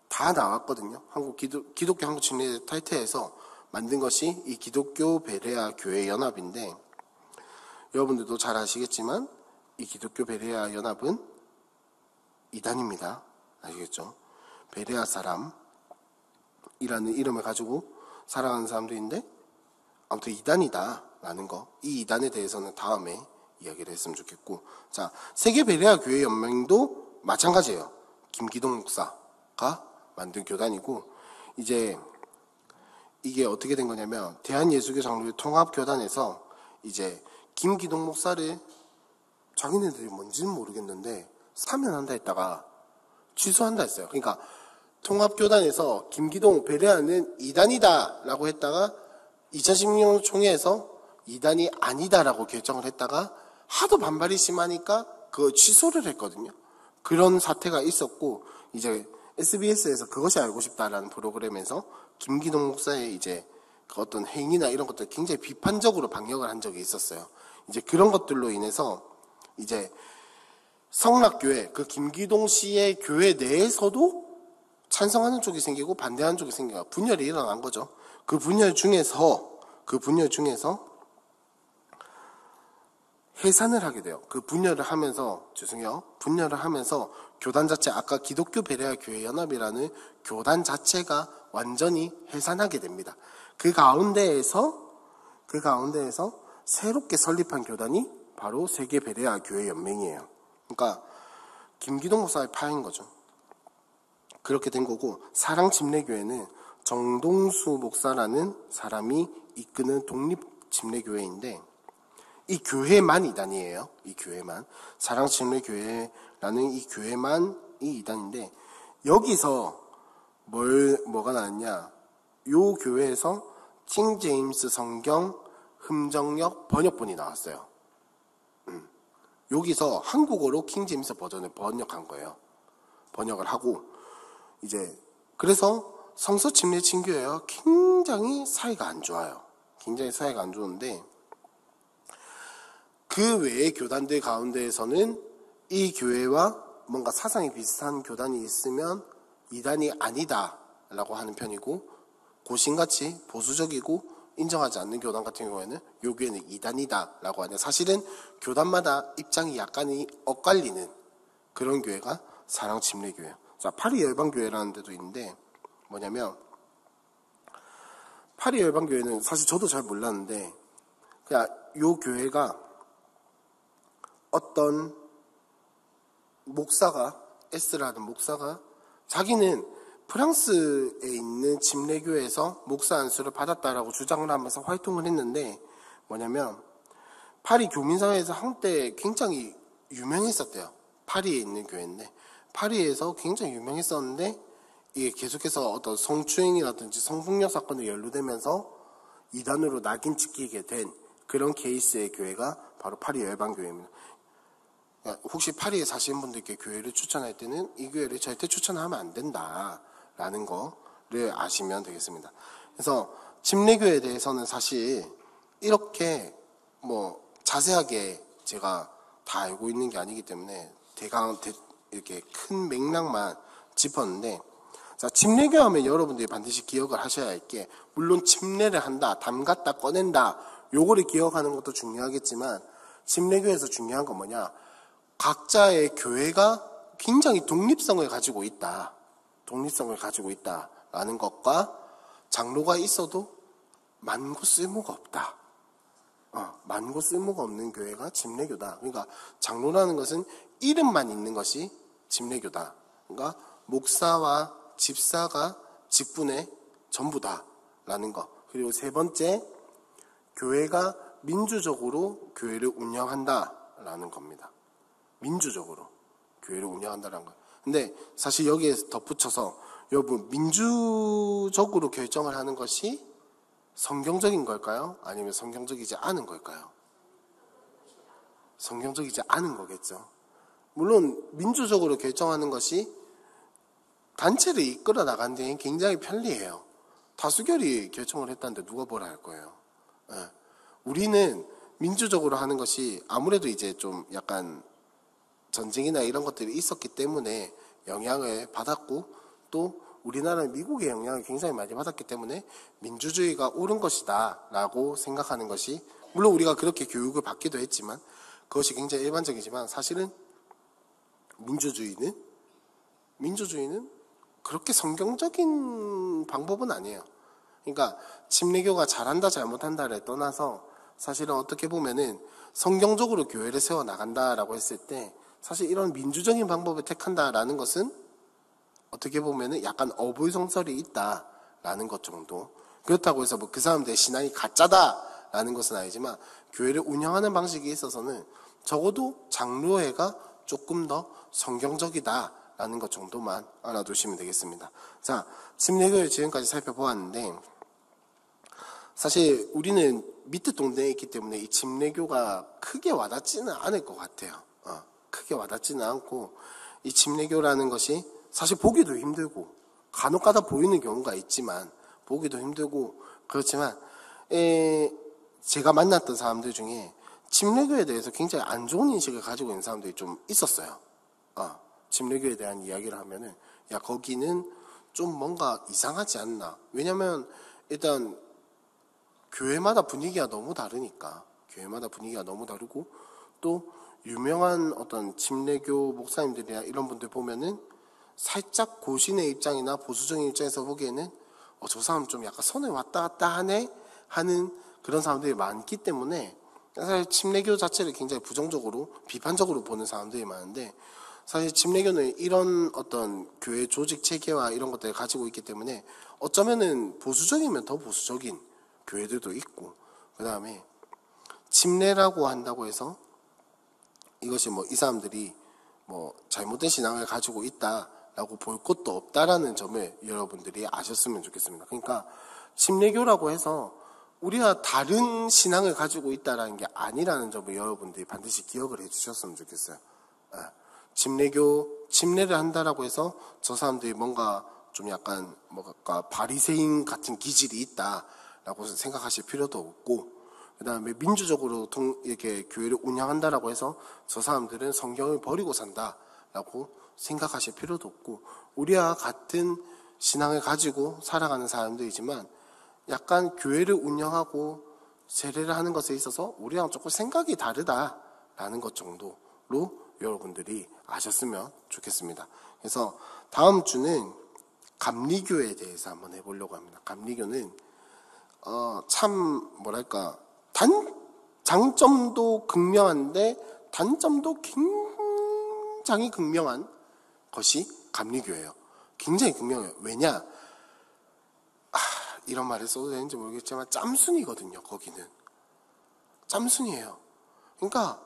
다 나왔거든요. 기독교 한국 침례 탈퇴해서 만든 것이 이 기독교 베레아 교회 연합인데 여러분들도 잘 아시겠지만 이 기독교 베레아 연합은 이단입니다. 아시겠죠? 베레아 사람이라는 이름을 가지고 살아가는 사람들인데 아무튼 이단이다라는 거, 이 이단에 대해서는 다음에 이야기를 했으면 좋겠고, 자, 세계 베레아 교회 연맹도 마찬가지예요. 김기동 목사가 만든 교단이고, 이제 이게 어떻게 된 거냐면 대한예수교 장로교 통합교단에서 이제 김기동 목사를 자기네들이 뭔지는 모르겠는데 사면한다 했다가 취소한다 했어요. 그러니까 통합교단에서 김기동 베레아는 이단이다라고 했다가 2016년 총회에서 이단이 아니다라고 결정을 했다가 하도 반발이 심하니까 그걸 취소를 했거든요. 그런 사태가 있었고 이제 SBS에서 그것이 알고 싶다라는 프로그램에서 김기동 목사의 이제 그 어떤 행위나 이런 것들 굉장히 비판적으로 방역을 한 적이 있었어요. 이제 그런 것들로 인해서 이제 성락교회 그 김기동 씨의 교회 내에서도 찬성하는 쪽이 생기고 반대하는 쪽이 생기고 분열이 일어난 거죠. 그 분열 중에서 해산을 하게 돼요. 그 분열을 하면서 교단 자체 아까 기독교 베레아 교회 연합이라는 교단 자체가 완전히 해산하게 됩니다. 그 가운데에서 새롭게 설립한 교단이 바로 세계 베레아 교회 연맹이에요. 그러니까 김기동 목사의 파인 거죠. 그렇게 된 거고, 사랑 침례교회는 정동수 목사라는 사람이 이끄는 독립 침례교회인데, 이 교회만 이단이에요. 이 교회만. 사랑 침례교회라는 이 교회만 이 이단인데, 여기서 뭐가 나왔냐? 요 교회에서 킹 제임스 성경 흠정역 번역본이 나왔어요. 여기서 한국어로 킹 제임스 버전을 번역한 거예요. 번역을 하고, 이제, 그래서 성서 침례 친교회와 굉장히 사이가 안 좋아요. 굉장히 사이가 안 좋은데, 그 외의 교단들 가운데에서는 이 교회와 뭔가 사상이 비슷한 교단이 있으면 이단이 아니다라고 하는 편이고, 고신같이 보수적이고 인정하지 않는 교단 같은 경우에는 요 교회는 이단이다라고 하냐. 사실은 교단마다 입장이 약간이 엇갈리는 그런 교회가 사랑 침례교회예요. 자, 파리 열방교회라는 데도 있는데, 뭐냐면 파리 열방교회는 사실 저도 잘 몰랐는데, 그냥 요 교회가 어떤 목사가, 에스라는 목사가 자기는 프랑스에 있는 침례교회에서 목사 안수를 받았다라고 주장을 하면서 활동을 했는데, 뭐냐면 파리 교민사회에서 한때 굉장히 유명했었대요. 파리에 있는 교회인데, 파리에서 굉장히 유명했었는데, 이게 계속해서 어떤 성추행이라든지 성폭력 사건에 연루되면서 이단으로 낙인 찍히게 된 그런 케이스의 교회가 바로 파리 열방교회입니다. 혹시 파리에 사시는 분들께 교회를 추천할 때는 이 교회를 절대 추천하면 안 된다라는 거를 아시면 되겠습니다. 그래서 침례교회에 대해서는 사실 이렇게 자세하게 제가 다 알고 있는 게 아니기 때문에 이렇게 큰 맥락만 짚었는데, 자, 침례교 하면 여러분들이 반드시 기억을 하셔야 할 게, 물론 침례를 한다, 담갔다, 꺼낸다, 요거를 기억하는 것도 중요하겠지만, 침례교에서 중요한 건 뭐냐? 각자의 교회가 굉장히 독립성을 가지고 있다. 독립성을 가지고 있다라는 것과, 장로가 있어도 많고 쓸모가 없다. 많고 쓸모가 없는 교회가 침례교다. 그러니까 장로라는 것은 이름만 있는 것이 침례교다. 그러니까 목사와 집사가 직분의 전부다라는 것. 그리고 세 번째, 교회가 민주적으로 교회를 운영한다라는 겁니다. 민주적으로 교회를 운영한다라는 것. 근데 사실 여기에 덧붙여서, 여러분, 민주적으로 결정을 하는 것이 성경적인 걸까요? 아니면 성경적이지 않은 걸까요? 성경적이지 않은 거겠죠. 물론 민주적으로 결정하는 것이 단체를 이끌어 나가는 데는 굉장히 편리해요. 다수결이 결정을 했다는데 누가 뭐라 할 거예요. 우리는 민주적으로 하는 것이 아무래도 이제 좀 약간 전쟁이나 이런 것들이 있었기 때문에 영향을 받았고, 또 우리나라는 미국의 영향을 굉장히 많이 받았기 때문에 민주주의가 옳은 것이다 라고 생각하는 것이, 물론 우리가 그렇게 교육을 받기도 했지만 그것이 굉장히 일반적이지만, 사실은 민주주의는 그렇게 성경적인 방법은 아니에요. 그러니까 침례교가 잘한다 잘못한다를 떠나서, 사실은 어떻게 보면은 성경적으로 교회를 세워나간다라고 했을 때, 사실 이런 민주적인 방법을 택한다라는 것은 어떻게 보면은 약간 어불성설이 있다라는 것 정도. 그렇다고 해서 그 사람들의 신앙이 가짜다라는 것은 아니지만, 교회를 운영하는 방식에 있어서는 적어도 장로회가 조금 더 성경적이다라는 것 정도만 알아두시면 되겠습니다. 자, 침례교를 지금까지 살펴보았는데, 사실 우리는 밑에 동네에 있기 때문에 이 침례교가 크게 와닿지는 않을 것 같아요. 크게 와닿지는 않고, 이 침례교라는 것이 사실 보기도 힘들고, 간혹가다 보이는 경우가 있지만 보기도 힘들고, 그렇지만 제가 만났던 사람들 중에 침례교에 대해서 굉장히 안 좋은 인식을 가지고 있는 사람들이 좀 있었어요. 침례교에 대한 이야기를 하면은, 야, 거기는 좀 뭔가 이상하지 않나. 왜냐면 일단 교회마다 분위기가 너무 다르니까. 교회마다 분위기가 너무 다르고, 또 유명한 어떤 침례교 목사님들이나 이런 분들 보면은 살짝 고신의 입장이나 보수적인 입장에서 보기에는 저 사람 좀 약간 선을 왔다 갔다 하네 하는 그런 사람들이 많기 때문에, 사실 침례교 자체를 굉장히 부정적으로 비판적으로 보는 사람들이 많은데, 사실 침례교는 이런 어떤 교회 조직 체계와 이런 것들을 가지고 있기 때문에 어쩌면은 보수적이면 더 보수적인 교회들도 있고, 그 다음에 침례라고 한다고 해서 이것이 뭐 이 사람들이 뭐 잘못된 신앙을 가지고 있다라고 볼 것도 없다라는 점을 여러분들이 아셨으면 좋겠습니다. 그러니까 침례교라고 해서 우리가 다른 신앙을 가지고 있다라는 게 아니라는 점을 여러분들이 반드시 기억을 해주셨으면 좋겠어요. 침례를 한다라고 해서 저 사람들이 뭔가 좀 약간 뭔가 바리새인 같은 기질이 있다라고 생각하실 필요도 없고, 그 다음에 민주적으로 이렇게 교회를 운영한다라고 해서 저 사람들은 성경을 버리고 산다라고 생각하실 필요도 없고, 우리와 같은 신앙을 가지고 살아가는 사람들이지만 약간 교회를 운영하고 세례를 하는 것에 있어서 우리랑 조금 생각이 다르다라는 것 정도로 여러분들이 아셨으면 좋겠습니다. 그래서 다음 주는 감리교에 대해서 한번 해보려고 합니다. 감리교는 참 뭐랄까 장점도 극명한데 단점도 굉장히 극명한 것이 감리교예요. 굉장히 극명해요. 왜냐? 이런 말을 써도 되는지 모르겠지만 짬순이거든요. 거기는 짬순이에요. 그러니까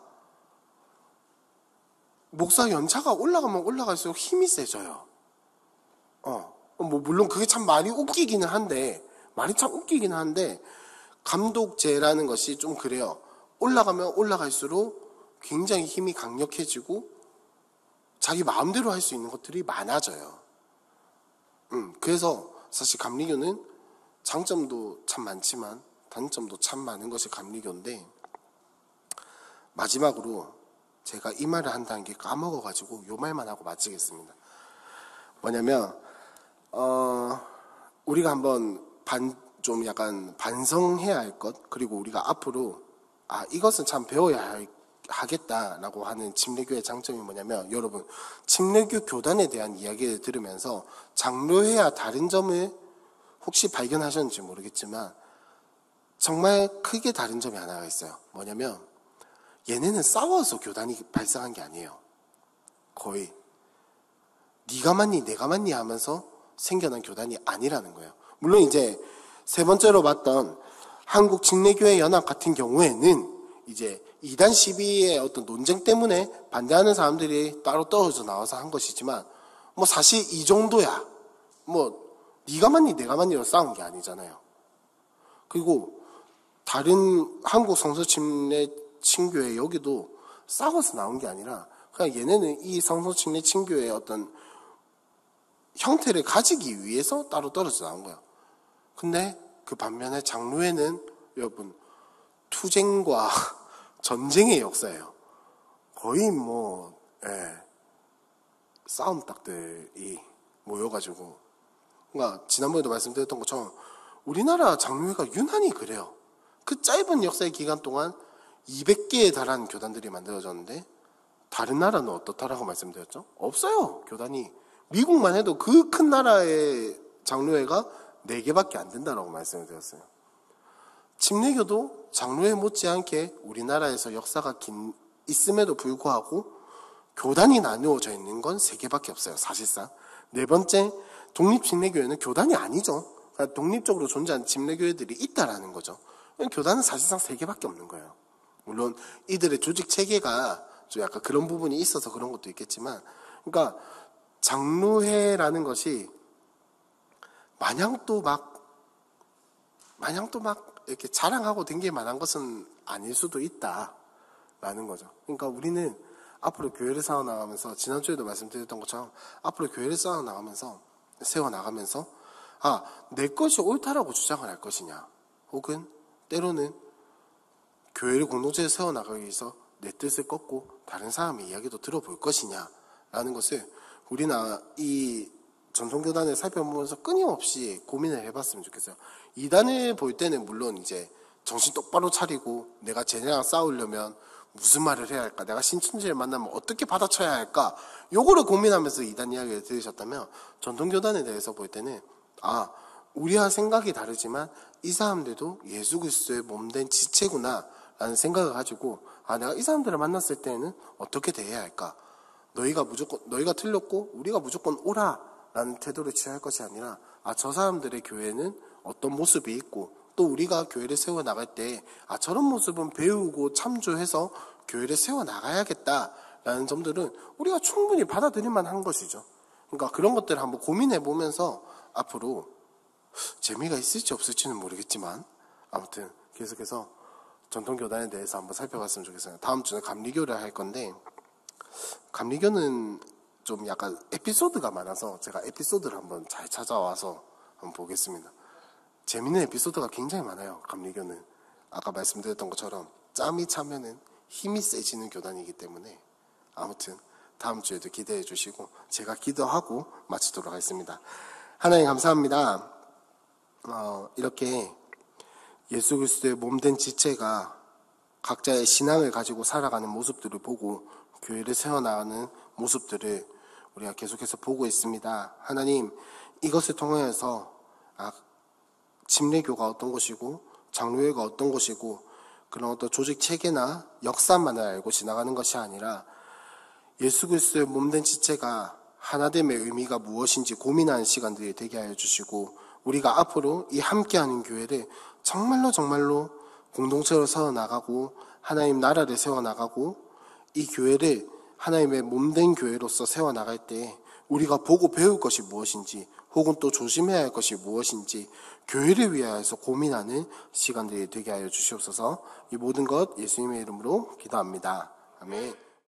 목사 연차가 올라가면 올라갈수록 힘이 세져요. 뭐 물론 그게 참 말이 웃기기는 한데 감독제라는 것이 좀 그래요. 올라가면 올라갈수록 굉장히 힘이 강력해지고 자기 마음대로 할 수 있는 것들이 많아져요. 그래서 사실 감리교는 장점도 참 많지만 단점도 참 많은 것이 감리교인데, 마지막으로 제가 이 말을 한다는 게 까먹어가지고 요 말만 하고 마치겠습니다. 뭐냐면 우리가 한번 좀 약간 반성해야 할 것, 그리고 우리가 앞으로 이것은 참 배워야 하겠다라고 하는 침례교의 장점이 뭐냐면, 여러분 침례교 교단에 대한 이야기를 들으면서 장로회와 다른 점을 혹시 발견하셨는지 모르겠지만 정말 크게 다른 점이 하나가 있어요. 뭐냐면 얘네는 싸워서 교단이 발생한 게 아니에요. 거의 네가 맞니 내가 맞니 하면서 생겨난 교단이 아니라는 거예요. 물론 이제 세 번째로 봤던 한국 침례교회 연합 같은 경우에는 이제 이단 시비의 어떤 논쟁 때문에 반대하는 사람들이 따로 떨어져 나와서 한 것이지만, 뭐 사실 이 정도야. 뭐 네가 맞니 내가 맞니로 싸운 게 아니잖아요. 그리고 다른 한국 성서 침례 친교회 여기도 싸워서 나온 게 아니라 그냥 얘네는 이 성서 침례 친교회의 어떤 형태를 가지기 위해서 따로 떨어져 나온 거예요. 근데 그 반면에 장로회는 여러분 투쟁과 전쟁의 역사예요. 거의 뭐 싸움닭들이 모여가지고, 그러니까 지난번에도 말씀드렸던 것처럼 우리나라 장로회가 유난히 그래요. 그 짧은 역사의 기간 동안 200개에 달하는 교단들이 만들어졌는데 다른 나라는 어떻다라고 말씀드렸죠? 없어요. 교단이. 미국만 해도 그 큰 나라의 장로회가 4개밖에 안 된다라고 말씀을 드렸어요. 침례교도 장로회 못지않게 우리나라에서 역사가 있음에도 불구하고 교단이 나누어져 있는 건 3개밖에 없어요. 사실상. 네 번째, 독립침례교회는 교단이 아니죠. 그러니까 독립적으로 존재하는 침례교회들이 있다라는 거죠. 교단은 사실상 3개밖에 없는 거예요. 물론 이들의 조직 체계가 좀 약간 그런 부분이 있어서 그런 것도 있겠지만, 그러니까 장로회라는 것이 마냥 또 막 이렇게 자랑하고 댕길 만한 것은 아닐 수도 있다라는 거죠. 그러니까 우리는 앞으로 교회를 세워나가면서, 지난주에도 말씀드렸던 것처럼 앞으로 교회를 세워나가면서 내 것이 옳다라고 주장을 할 것이냐, 혹은 때로는 교회를 공동체에 세워나가기 위해서 내 뜻을 꺾고 다른 사람의 이야기도 들어볼 것이냐라는 것을 우리나 이 전통교단을 살펴보면서 끊임없이 고민을 해봤으면 좋겠어요. 이단을 볼 때는 물론 이제 정신 똑바로 차리고 내가 쟤네랑 싸우려면 무슨 말을 해야 할까, 내가 신천지를 만나면 어떻게 받아쳐야 할까, 요거를 고민하면서 이단 이야기를 들으셨다면, 전통교단에 대해서 볼 때는 우리와 생각이 다르지만 이 사람들도 예수 그리스도의 몸된 지체구나 라는 생각을 가지고 내가 이 사람들을 만났을 때는 어떻게 대해야 할까, 너희가 틀렸고 우리가 무조건 옳아라는 태도를 취할 것이 아니라 저 사람들의 교회는 어떤 모습이 있고 또 우리가 교회를 세워나갈 때 저런 모습은 배우고 참조해서 교회를 세워나가야겠다라는 점들은 우리가 충분히 받아들일 만한 것이죠. 그러니까 그런 것들을 한번 고민해보면서 앞으로 재미가 있을지 없을지는 모르겠지만 아무튼 계속해서 전통교단에 대해서 한번 살펴봤으면 좋겠어요. 다음 주는 감리교를 할 건데 감리교는 좀 약간 에피소드가 많아서 제가 에피소드를 한번 잘 찾아와서 한번 보겠습니다. 재밌는 에피소드가 굉장히 많아요. 감리교는 아까 말씀드렸던 것처럼 짬이 차면은 힘이 세지는 교단이기 때문에 아무튼 다음 주에도 기대해 주시고 제가 기도하고 마치도록 하겠습니다. 하나님 감사합니다. 이렇게 예수 그리스도의 몸된 지체가 각자의 신앙을 가지고 살아가는 모습들을 보고 교회를 세워나가는 모습들을 우리가 계속해서 보고 있습니다. 하나님, 이것을 통하여서 침례교가 어떤 것이고 장로회가 어떤 것이고 그런 어떤 조직 체계나 역사만을 알고 지나가는 것이 아니라 예수 그리스도의 몸된 지체가 하나됨의 의미가 무엇인지 고민하는 시간들이 되게 하여 주시고 우리가 앞으로 이 함께하는 교회를 정말로 공동체로 세워나가고 하나님 나라를 세워나가고 이 교회를 하나님의 몸된 교회로서 세워나갈 때 우리가 보고 배울 것이 무엇인지 혹은 또 조심해야 할 것이 무엇인지 교회를 위하여서 고민하는 시간들이 되게 하여 주시옵소서. 이 모든 것 예수님의 이름으로 기도합니다. 아멘.